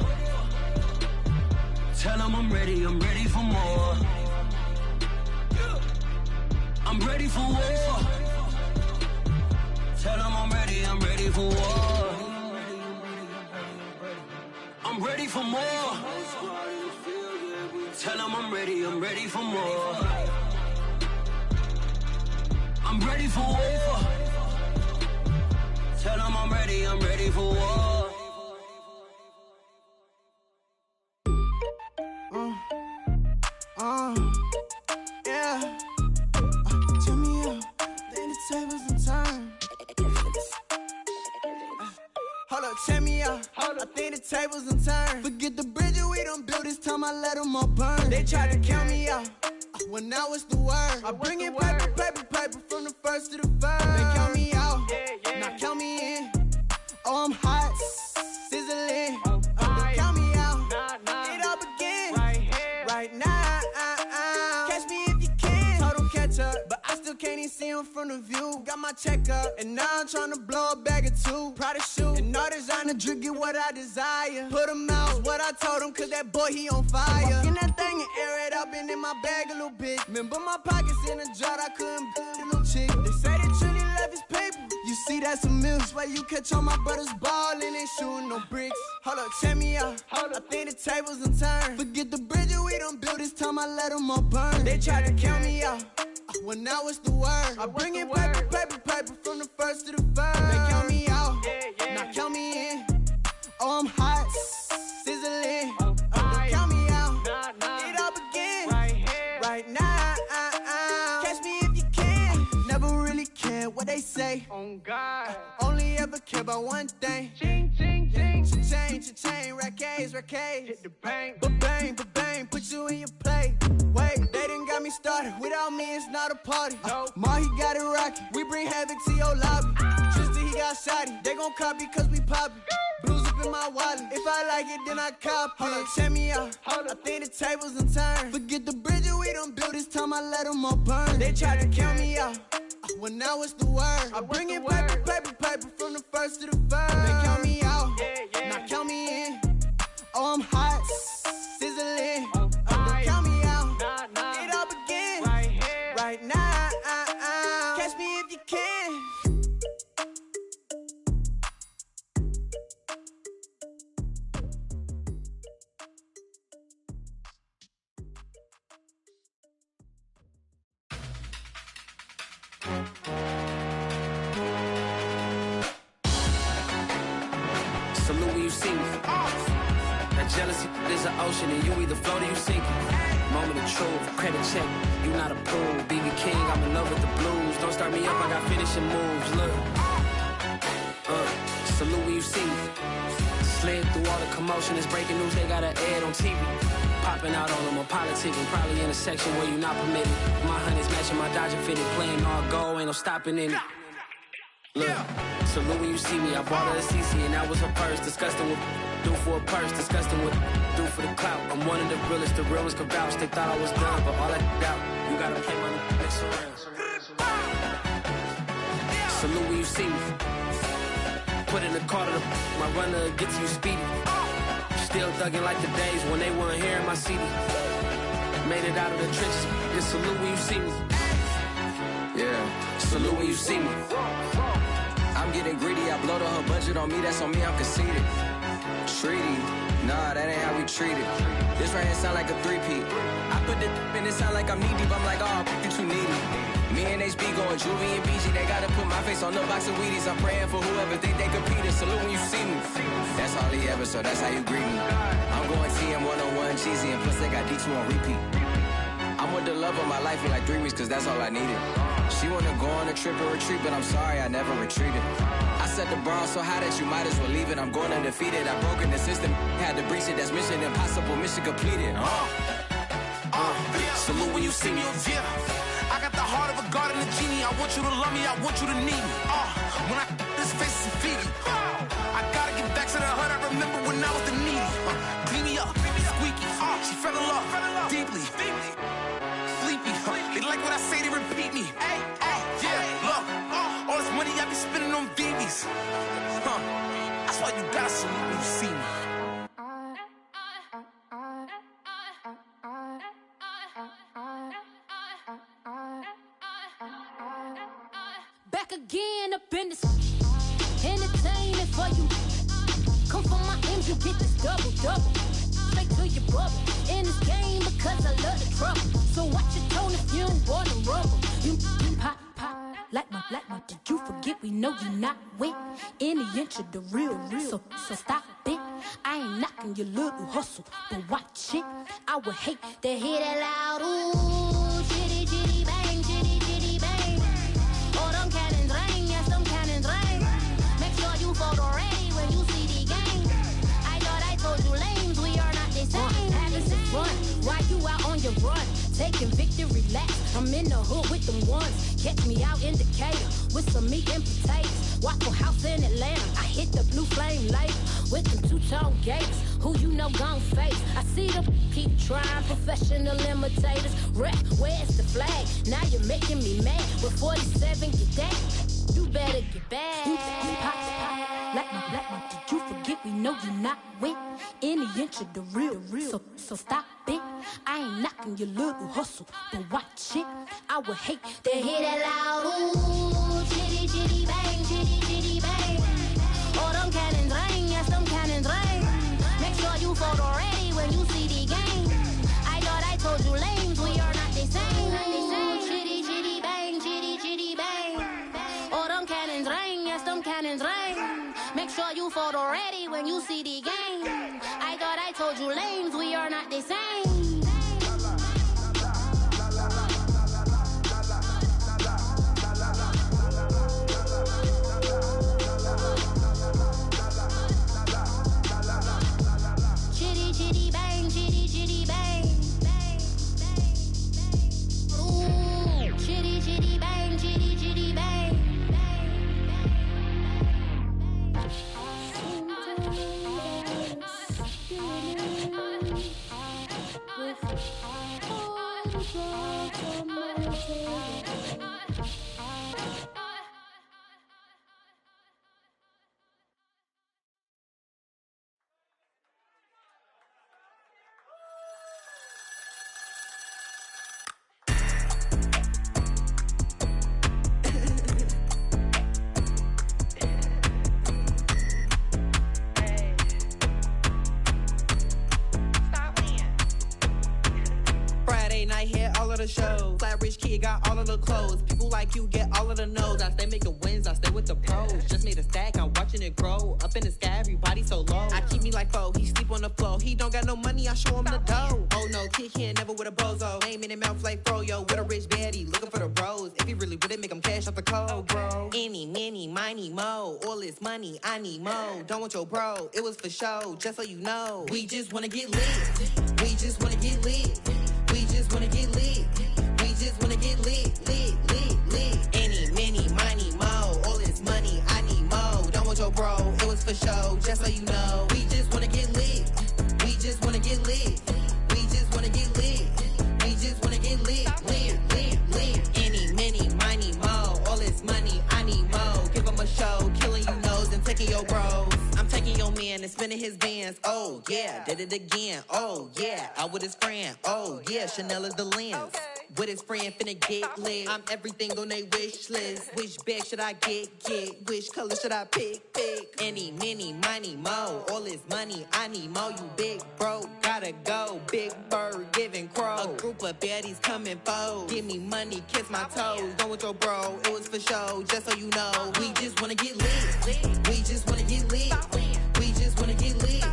Tell them I'm ready for more. I'm ready for war. Tell them I'm ready for war. I'm ready for more. Tell them I'm ready for more. I'm ready for war. Tell them I'm ready for war. Yeah. Turn me up, then the tables and turn. Hold up, check me out. I think the tables and turn. Forget the bridges we done built, this time I let them all burn. They tried to count me out, well now it's the word. I bring in paper from the first to the third. They count me out, now count me in. Oh, I'm hot, sizzling. Don't count me out, it all begin right now. Catch me if you can. Total catch up, but I still can't even see him from the view. Got my check up, and now I'm trying to blow a bag or two. Proud of shoe, and all designer drip, get what I desire. Put him out, what I told him, cause that boy, he on fire. Walk in that thing and air it up, been in my bag a little bit. Remember my pockets in a jar, I couldn't build a little chick. They say that Trinity left his paper. You see, that's a miss. Why you catch all my brothers ballin', ain't shooting no bricks. Hold up, check me out. I think the tables and turn. Forget the bridges we done built, this time I let them all burn. They tried to count me out, well now it's the word. I bring in paper from the first to the third. They count me out, now count me in. Oh, I'm hot, sizzling. Don't count me out, it all begin right now. Catch me if you can. Never really care what they say. Oh God, only ever care about one thing. Ching, ching, ching. Cha-ching, rackets. Hit the bank, ba-bang, put you in your play. Wait, they done got me started. Without me, it's not a party. Ma, he got it rockin'. We bring havoc to your lobby. Tristan, he got shotty. They gon' copy cause we poppin'. Blues up in my wallet. If I like it, then I cop it. Hold up, check me out. I think the tables and turn. Forget the bridges we done built, this time I let them all burn. They tried to count me out, well now it's the word. I bring in paper from the first to the third. They count me out, now count me in. Oh, I'm hot, sizzling. Don't count me out, it all begin right now. Catch me if you can. Salute when you see me. That jealousy is an ocean, and you either float or you sink it. Moment of truth, credit check, you not approved. BB King, I'm in love with the blues. Don't start me up, I got finishing moves. Look, Salute when you see me. Slid through all the commotion, it's breaking news, they got an ad on TV. Popping out on them on politicking, probably in a section where you not permitted. My honey's matching my Dodger fitted, playing all goal, ain't no stopping in it. Look, salute when you see me, I bought her a CC and that was her purse. Disgusting with do for a purse, disgusting with do for the clout. I'm one of the realest, the realest could vouch. They thought I was done, but all that out, you gotta play my next around. Salute when you see me. Put in the car to my runner, get to you speedy. Still thugging like the days when they weren't here in my city. Made it out of the trenches, just salute when you see me. Yeah, salute when you see me. I'm getting greedy, I blowed up her budget on me, that's on me, I'm conceited. Treaty, nah, that ain't how we treat it. This right here sound like a three-peat. I put the in it sound like I'm knee deep, I'm like, oh, you too needy. Me and HB going Juvie and BG, they gotta put my face on the box of Wheaties. I'm praying for whoever think they competing. Salute when you see me. That's all he ever, so that's how you greet me. I'm going TM 101 cheesy, and plus they got D2 on repeat. I'm with the love of my life for like 3 weeks, cause that's all I needed. She wanna go on a trip or retreat, but I'm sorry, I never retreated. I set the bar so high that you might as well leave it. I'm going undefeated, I've broken the system. Had to breach it, that's mission impossible, mission completed. Salute when you see me, yeah. I got the heart of a god and a genie. I want you to love me, I want you to need me. When I this face is Fiji. I gotta get back to the hood. I remember when I was the needy. Clean me up, squeaky. She fell in love deeply. Sleepy. They like what I say, they repeat me. Yeah, look, all this money I be spending on BBs. That's why you gotta salute when you see me. Back again up in this entertainment for you. Come from my M's, you get this double. Straight to your bubble. In this game because I love the trouble. So watch your tone if you don't wanna rumble. You pop like my did you forget we know you not with any inch of the real. So stop it. I ain't knocking your little hustle, but watch it. I would hate to hear that loud ooh, chitty chitty bang, chitty chitty bang. Oh, them cannons ring, yes, them cannons ring. Make sure you photo ready when you see the game. I thought I told you lames, we are not the same. Having some fun, while you out on your run, taking victory laps. I'm in the hood with them ones. Catch me out in Decatur with some meat and potatoes. Waffle House in Atlanta, I hit the blue flame later with them two-tone gators. Who you know gon' face? I see them keep trying, professional imitators. Rep, where's the flag? Now you're making me mad. With 47, get that. You better get back. You pop, like my did you forget we know you not with any inch of the real. So stop it. I ain't knocking your little hustle, but watch it. I would hate to hear that loud ooh, chitty chitty bang, chitty chitty bang. Oh, them cannons ring, yes, them cannons ring. Make sure you photo ready when you see the game. I thought I told you lames, we are not the same. Chitty chitty bang, chitty chitty bang. Oh, them cannons ring, yes, them cannons ring. Make sure you photo ready when you see the game. I thought I told you lames, we are not the same. Chitty chitty bang, chitty chitty bang. Ooh, chitty chitty bang, chitty chitty bang. The show. Flat rich kid got all of the clothes. People like you get all of the no's. I stay making wins, I stay with the pros. Just made a stack, I'm watching it grow. Up in the sky, everybody so low. I keep me like foe, he sleep on the floor. He don't got no money, I show him the dough. Oh no, kid can't never with a bozo. Name in the mouth like fro, yo. With a rich baddie, looking for the bros. If he really with it, make him cash off the cold, bro. Any, many, miny, mo. All this money, I need mo. Don't want your bro, it was for show, just so you know. We just wanna get lit. We just wanna get lit. We just wanna get lit. We just wanna get lit, lit, lit, lit. Any, many, miny, mo. All this money, I need mo. Don't want your bro, it was for show, just so you know. We just wanna get lit. We just wanna get lit. We just wanna get lit. We just wanna get lit, lit, lit, lit. Any, many, miny, mo. All this money, I need mo. Give him a show, killing you nose and taking your bros. I'm taking your man and spinning his bands. Oh yeah, did it again. Oh yeah, out with his friend. Oh yeah, Chanel is the lens. With his friend finna get lit. I'm everything on they wish list. Which bag should I get? Which color should I pick? Any, many, miny, mo. All this money, I need mo. You big bro, gotta go. Big bird giving crow. A group of baddies coming foes. Give me money, kiss my toes. Don't want your bro, it was for show, just so you know. We just wanna get lit. We just wanna get lit. We just wanna get lit.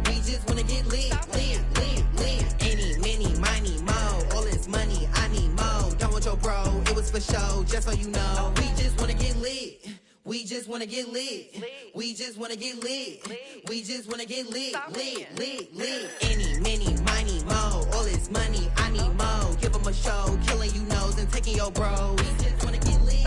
We just wanna get lit, lit, lit, lit. Any, many, miny, mo. All this money, I need mo. Don't want your bro, it was for show, just so you know. We just wanna get lit. We just wanna get lit. We just wanna get lit. We just wanna get lit, lit, lit, lit. Any, many, miny, mo. All this money, I need mo. Give him a show, killing you nose and taking your bros. We just wanna get lit.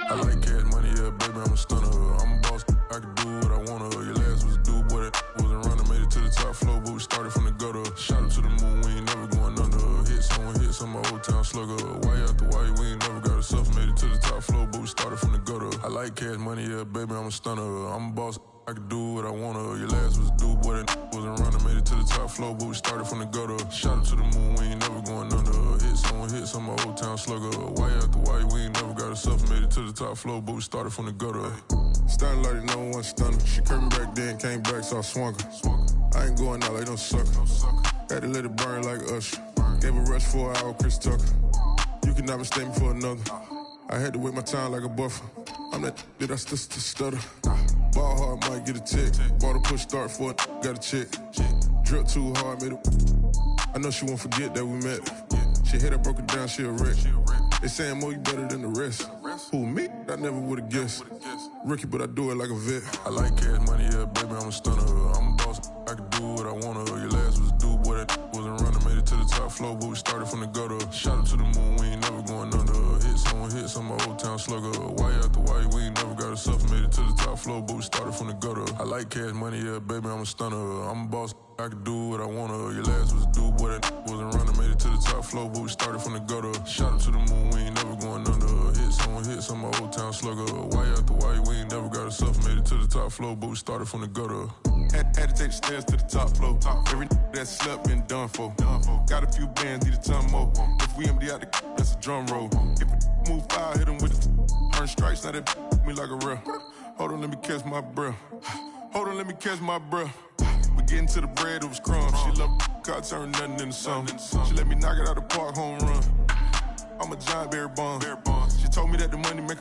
I like cash money, yeah, baby, I'm a stunner. I'm a boss, I can do what I wanna. Your last was a dude, boy, that wasn't running. Made it to the top floor, but we started from the gutter. Shot up to the moon, we ain't never going under. Hit some old town slugger. Why after why, we ain't never got a suffer. Made it to the top floor, but we started from the gutter. I like cash money, yeah, baby, I'm a stunner. I'm a boss, I can do what I wanna. Your last was a dude, boy, that wasn't running. Made it to the top floor, but we started from the gutter. Shot up to the moon, we ain't never going under. Hit some old town slugger. Why after why, we ain't never got a suffer. Made it to the top floor, but we started from the gutter. Starting like no one stunner. She curved me back then, came back, so I swung her. I ain't going out like no sucker. Had to let it burn like Usher. Gave a rush for an hour, Chris Tucker. You cannot mistake me for another. I had to wait my time like a buffer. I'm that I still stutter. Ball hard, might get a tick. Bought a push start for it, got a chick. Drip too hard, made it. I know she won't forget that we met. She hit, I broke it down, she a wreck. They saying more, you better than the rest. Who, me? I never would've guessed. Rookie, but I do it like a vet. I like cash money, yeah, baby, I'm a stunner. I'm a boss, I can do what I wanna. Your last was a dude, boy, that wasn't running. Made it to the top floor, but we started from the gutter. Shot up to the moon, we ain't never going under. Hit some old town slugger. Why after why, we ain't never got a suffer. Made it to the top floor, but we started from the gutter. I like cash money, yeah, baby, I'm a stunner. I'm a boss, I can do what I wanna. Your last was a dude, boy, that wasn't running. Made it to the top floor, but we started from the gutter. Shot up to the moon, we ain't never going under. Hit some old town slugger. Why after why, we ain't never got a suffer. Made it to the top floor, but we started from the gutter. Had to take the stairs to the top floor. Every that slept been done for. Got a few bands, need a ton more. If we empty out the that's a drum roll. If it move fire, hit him with the earn strikes, now that me like a real. Hold on, let me catch my breath. Hold on, let me catch my breath. We getting to the bread, it was crumbs. She love God, turn nothing into something. She let me knock it out the park, home run. I'm a giant berry bomb. She told me that the money make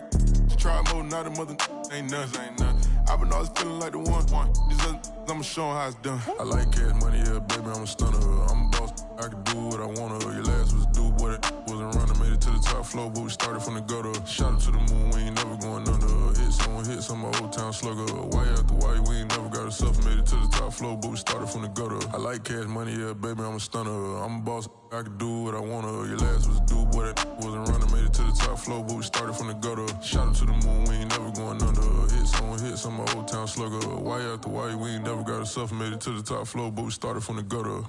she tried more, now the mother ain't nothing. I've been always feeling like the one. These other I'ma show 'em how it's done. I like cash money, yeah, baby, I'm a stunner. I'm a boss, I can do what I wanna. Your last was a dude, boy, that wasn't running. Made it to the top floor, but we started from the gutter. Shot up to the moon, we ain't never going under. Hit some old town slugger. Why after why, we ain't never got a suffer. Made it to the top floor, but we started from the gutter. I like cash money, yeah, baby, I'm a stunner. I'm a boss, I can do what I wanna. Your last was a dude, boy, that wasn't running. Made it to the top floor, but we started from the gutter. Shot up to the moon, we ain't never going under. Hit some old town slugger. Why after why, we ain't never got a suffer. Made it to the top floor, but we started from the gutter.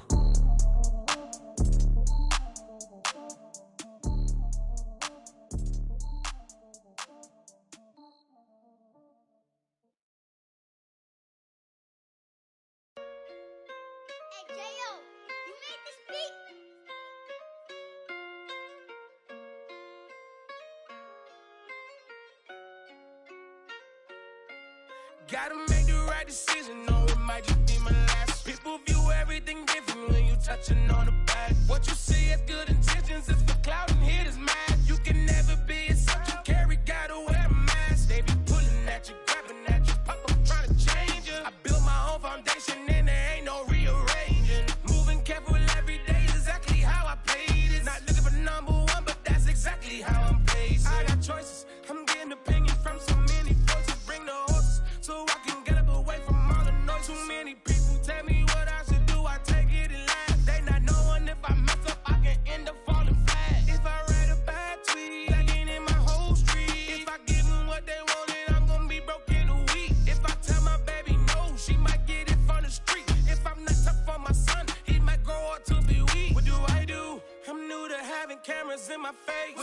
Gotta make the right decision, no, it might just be my last. People view everything different when you touching on the back. What you see is good intentions, if the cloud and hit is mad. You can never be a subject, carry, gotta wear a mask.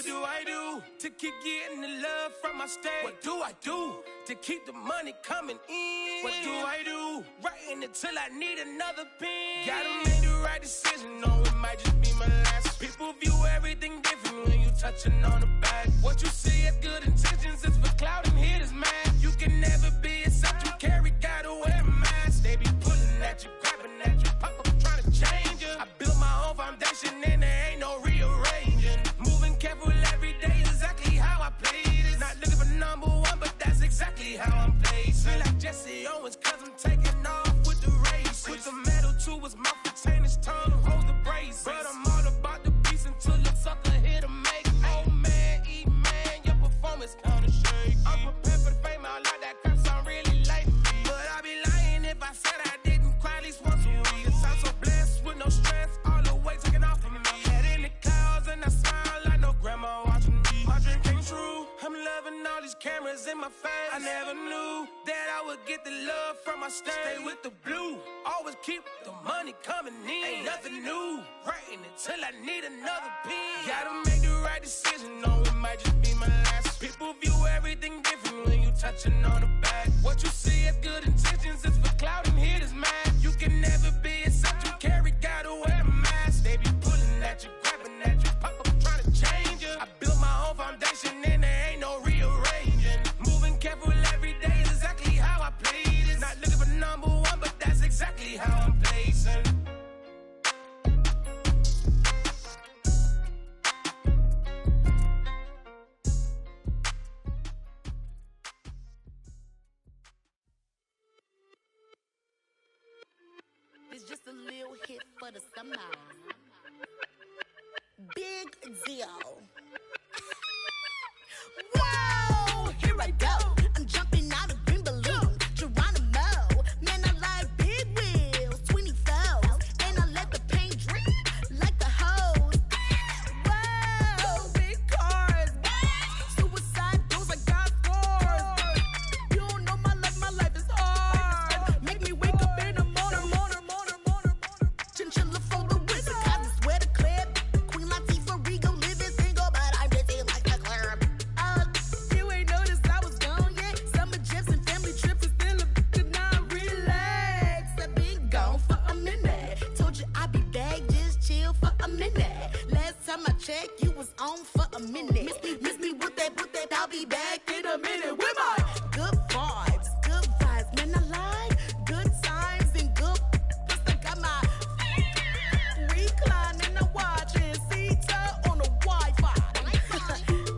What do I do to keep getting the love from my state? What do I do to keep the money coming in? What do I do? Writing until I need another pen. Gotta make the right decision, no, it might just be my last. People view everything different when you touching on the back. What you see as good intentions is for clout and hitters, man. You can never be a subject carry, gotta wear a mask. They be pulling at you, grabbing at you, pop up trying to change you. I built my own foundation and there ain't no rearranging. Moving careful every day, exactly how I play this. Not looking for number one, but that's exactly how I'm placed. Feel like Jesse Owens, cause I'm taking off with the race. With the metal to his mouth, retain his tongue, hold the brace. But I'm all about the beast until the sucker hit a make. Oh man, eat man, your performance kinda shake. I'm prepared for the fame, I like that crap sound really like me. But I'd be lying if I said I didn't cry at least once a week. Cause I'm so blessed with no stress, all the weight taken off of me. Head in the clouds and I smile like no grandma watching me. My dream came true, I'm loving all these cameras in my face. I never knew that I would get the love from my state. Stay with the blue, always keep the money coming in. Ain't nothing new, writing until I need another pen. Gotta make the right decision, no, it might just be my last. People view everything different when you touching on the back. What you see as good intentions is for clout and hitters, man. You can never be a subject carry, gotta wear a mask. They be pulling at you, grabbing at you, pop up trying to change you. I built my own foundation and there ain't no rearranging. Moving careful every day is exactly how I play this. Not looking for number one, but that's exactly how I'm placing. It's just a little hit for the summer. Big deal. Whoa, here I go. I'm jumping out of green balloon. Geronimo, man, I like big wheels, 24s, and I let the paint drip like the hose. Whoa, big cars, suicide doors, I got scores. You don't know my life is hard. Make me wake up in the morning. Chinchilla for the wizard, cause I swear to clip. Queen Latifah, Rigo, living single, but I'm busy like a club. You ain't noticed I was gone yet. Summer trips and family trips is still a could not relax. I've been gone for a minute. Told you I'd be back, just chill for a minute. Last time I checked, you was on for a minute. Miss me with that, I'll be back in a minute. With my good vibes, man, I like good times and good. Plus I got my recline and I'm watching Sita on the Wi-Fi.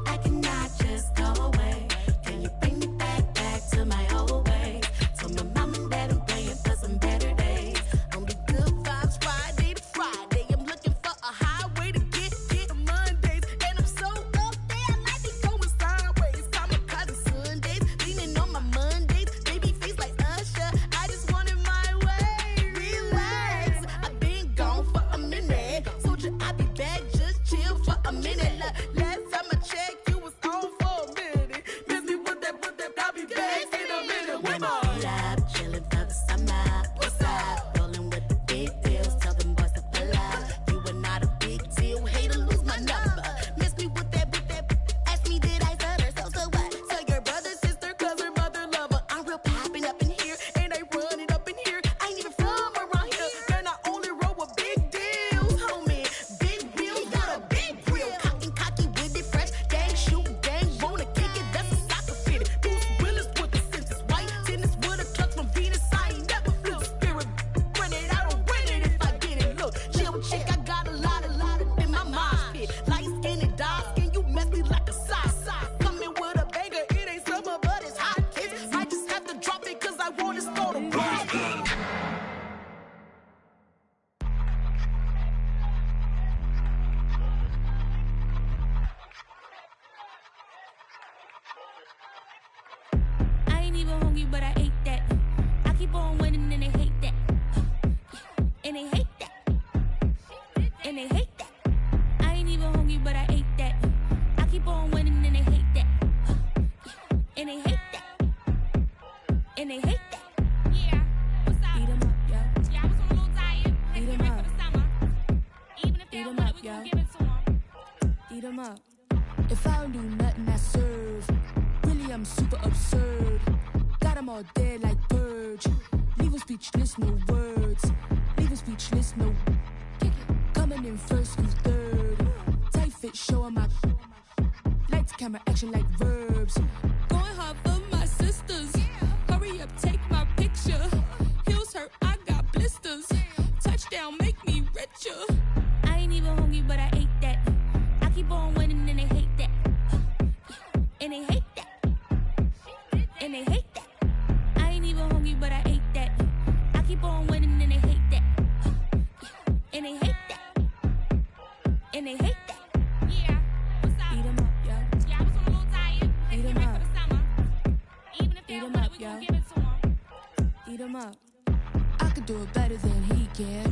I cannot just go away. Can you bring me back to my old ways? Told my mom and dad I'm praying for some better days. Only good vibes Friday to Friday. I'm looking for a highway to get to Mondays. And I'm so up there, I might be going sideways. Kamikaze Sundays, leaning on my Mondays. Baby face like Usher, I just want it my way. Relax, I've been gone for a minute. Told you I'd be back, just chill for a minute. Last time I checked, you was on for a minute. Miss me with that, I'll be back in a minute. With my pull up, chillin' for the summer. What's up? Rollin' with the big deals, tell them boys to pull up. You are not a big deal, hate to lose my number. Miss me with that, ask me did I stutter, so what? Tell your brother, sister, cousin, mother, lover. I'm real poppin' up in here, and I run it up in here. I ain't even from around here, man, I only roll with big deals, homie. Big wheels, got a big grill. Cocky with it, fresh, gang shoot, gang wanna kick it, that's a soccer fitted. Bruce Willis with the senses, white tennis with a touch from Venus. I ain't never feel spirit. Run it, I don't win it if I get it. Look, chill chick, I got a lot in my mind pit. Light skin and dark skin, you mess me like a sock. Coming with a banger, it ain't summer, but it's hot. I just have to drop it cause I want to start a rock. I ain't even hungry, but I ate that. I keep on winning and they hate that. And they hate that. And they hate that. I ain't even hungry, but I ate that. I keep on winning and they hate that. And they hate that. And they hate that. Yeah, what's up? Eat 'em up, yo. Yeah, I was on a little diet. Let's Eat 'em get ready up. for the summer. Even if they Eat don't 'em want up, it, we yo. gon' give it to them. Eat 'em up. If I don't do nothing, I serve. Really, I'm super absurd. Got 'em all dead like Purge. Leave 'em speechless, no words. Leave 'em speechless, no. Coming in first, who's third? Tight fit, showing my. Lights, camera, action like verbs. Going hard for my sisters. Hurry up, take my picture. Heels hurt, I got blisters. Touchdown, make me richer. I ain't even hungry, but I ate that. I keep on winning and they hate that. And they hate that. And they hate that. I ain't even hungry, but I ate that. I keep on winning and they hate that. And they hate that. And they hate that. Yeah, what's up? Eat 'em up, yo. Yeah, I was on a little diet. Eat 'em Ready up. for the summer. Even if they Eat don't 'em want up, it, we yo. gon' give it to them. Eat 'em up. I could do it better than he can.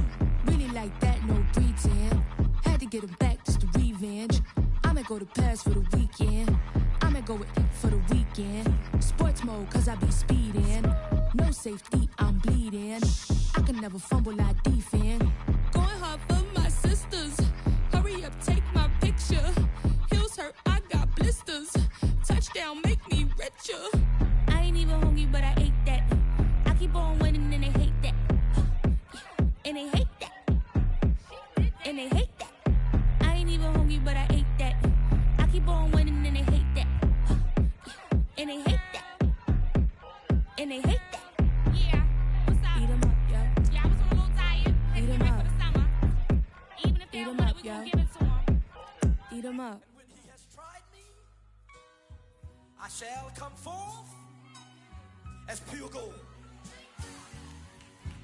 Really like that, no pretend. Had to get him back just to revenge. I'ma go to Paris for the weekend. I'ma go with for the weekend. Sports mode, cause I be speeding. No safety, I'm bleeding. I can never fumble, I defend. Going hard for my sisters. Hurry up, take my picture. Heels hurt, I got blisters. Touchdown, make me richer. I ain't even hungry, but I ate that. I keep on winning and they hate that. And they hate that. And they hate that. I ain't even hungry, but I ate that. I keep on winning and they hate that. And they hate that. And they hate that. Yeah, what's up? Eat 'em up, yo. Yeah, I was on a little diet. Eat 'em Ready up. for the summer. Even if they Eat don't 'em want up, it, we yo. gon' give it to them. Eat 'em up. When he has tried me, I shall come forth as pure gold.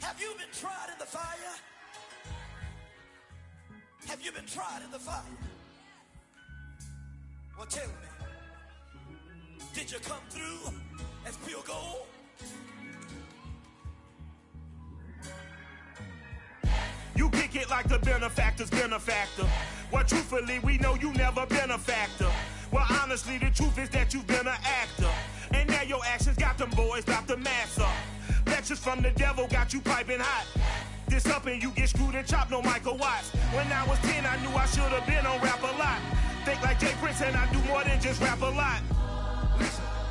Have you been tried in the fire? Have you been tried in the fire? Well, tell me, did you come through as pure gold? You kick it like the benefactor's benefactor. Well, truthfully, we know you never been a factor. Well, honestly, the truth is that you've been an actor. And now your actions got them boys about to mass up. Lectures from the devil got you piping hot. This up and you get screwed and chopped, no Michael Watts. When I was 10, I knew I should have been on rap a lot. Think like Jay Prince and I do more than just rap a lot.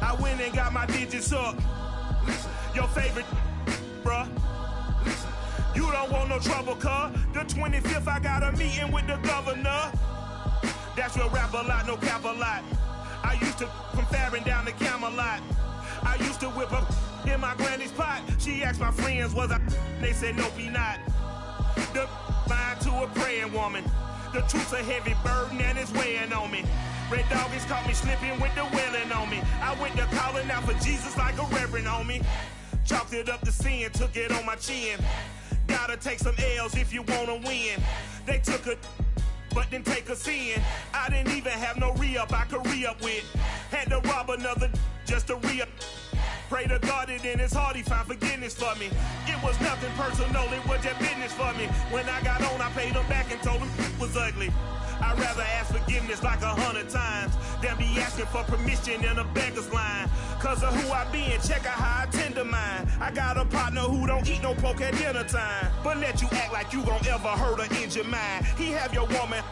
I went and got my digits up. Your favorite, bruh. You don't want no trouble, cuz. The 25th, I got a meeting with the governor. That's real rap a lot, no cap a lot. I used to from Farron down to Camelot. I used to whip up in my granny's pot. She asked my friends, was I? They said, nope, he not. The line to a praying woman. The truth's a heavy burden and it's weighing on me. Red Doggies caught me slipping with the wailing on me. I went to calling out for Jesus like a reverend on me. Chalked it up to sin, took it on my chin. Gotta take some L's if you wanna win. They took a but didn't take a sin. I didn't even have no re-up I could re-up with. Had to rob another just to re-up. Pray to God that in his heart he found forgiveness for me. It was nothing personal, it was just business for me. When I got on, I paid him back and told him it was ugly. I'd rather ask forgiveness like 100 times than be asking for permission in a beggar's line. Cause of who I be and check out how I tend to mine. I got a partner who don't eat no pork at dinner time, but let you act like you gon' ever hurt or injure mine. He have your woman,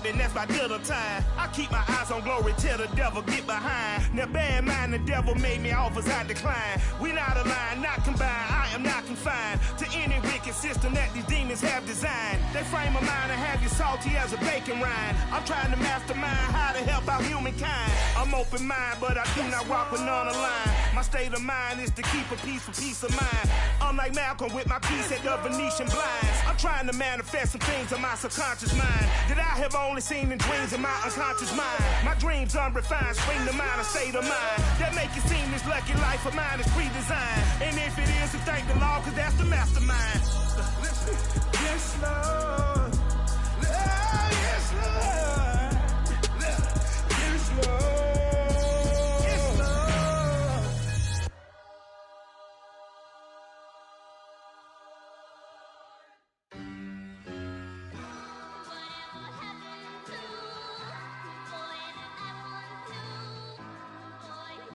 and that's by dinner time. I keep my eyes on glory till the devil get behind. Now bear in mind the devil made me offers I decline. We not aligned, not combined, I am not confined to any wicked system that these demons have designed. They frame a mind and have you salty as a bacon rind. I'm trying to mastermind how to help out humankind. I'm open mind, but I do not walk with none aligned. My state of mind is to keep a peace for peace of mind. Unlike Malcolm with my piece at the Venetian blinds. I'm trying to manifest some things in my subconscious mind that I have only seen in dreams in my unconscious mind. My dreams unrefined, spring to mind, a state of mind that make it seem this lucky life of mine is pre-designed. And if it is, then thank the Lord, cause that's the mastermind. Yes, Lord. Oh, yes, Lord.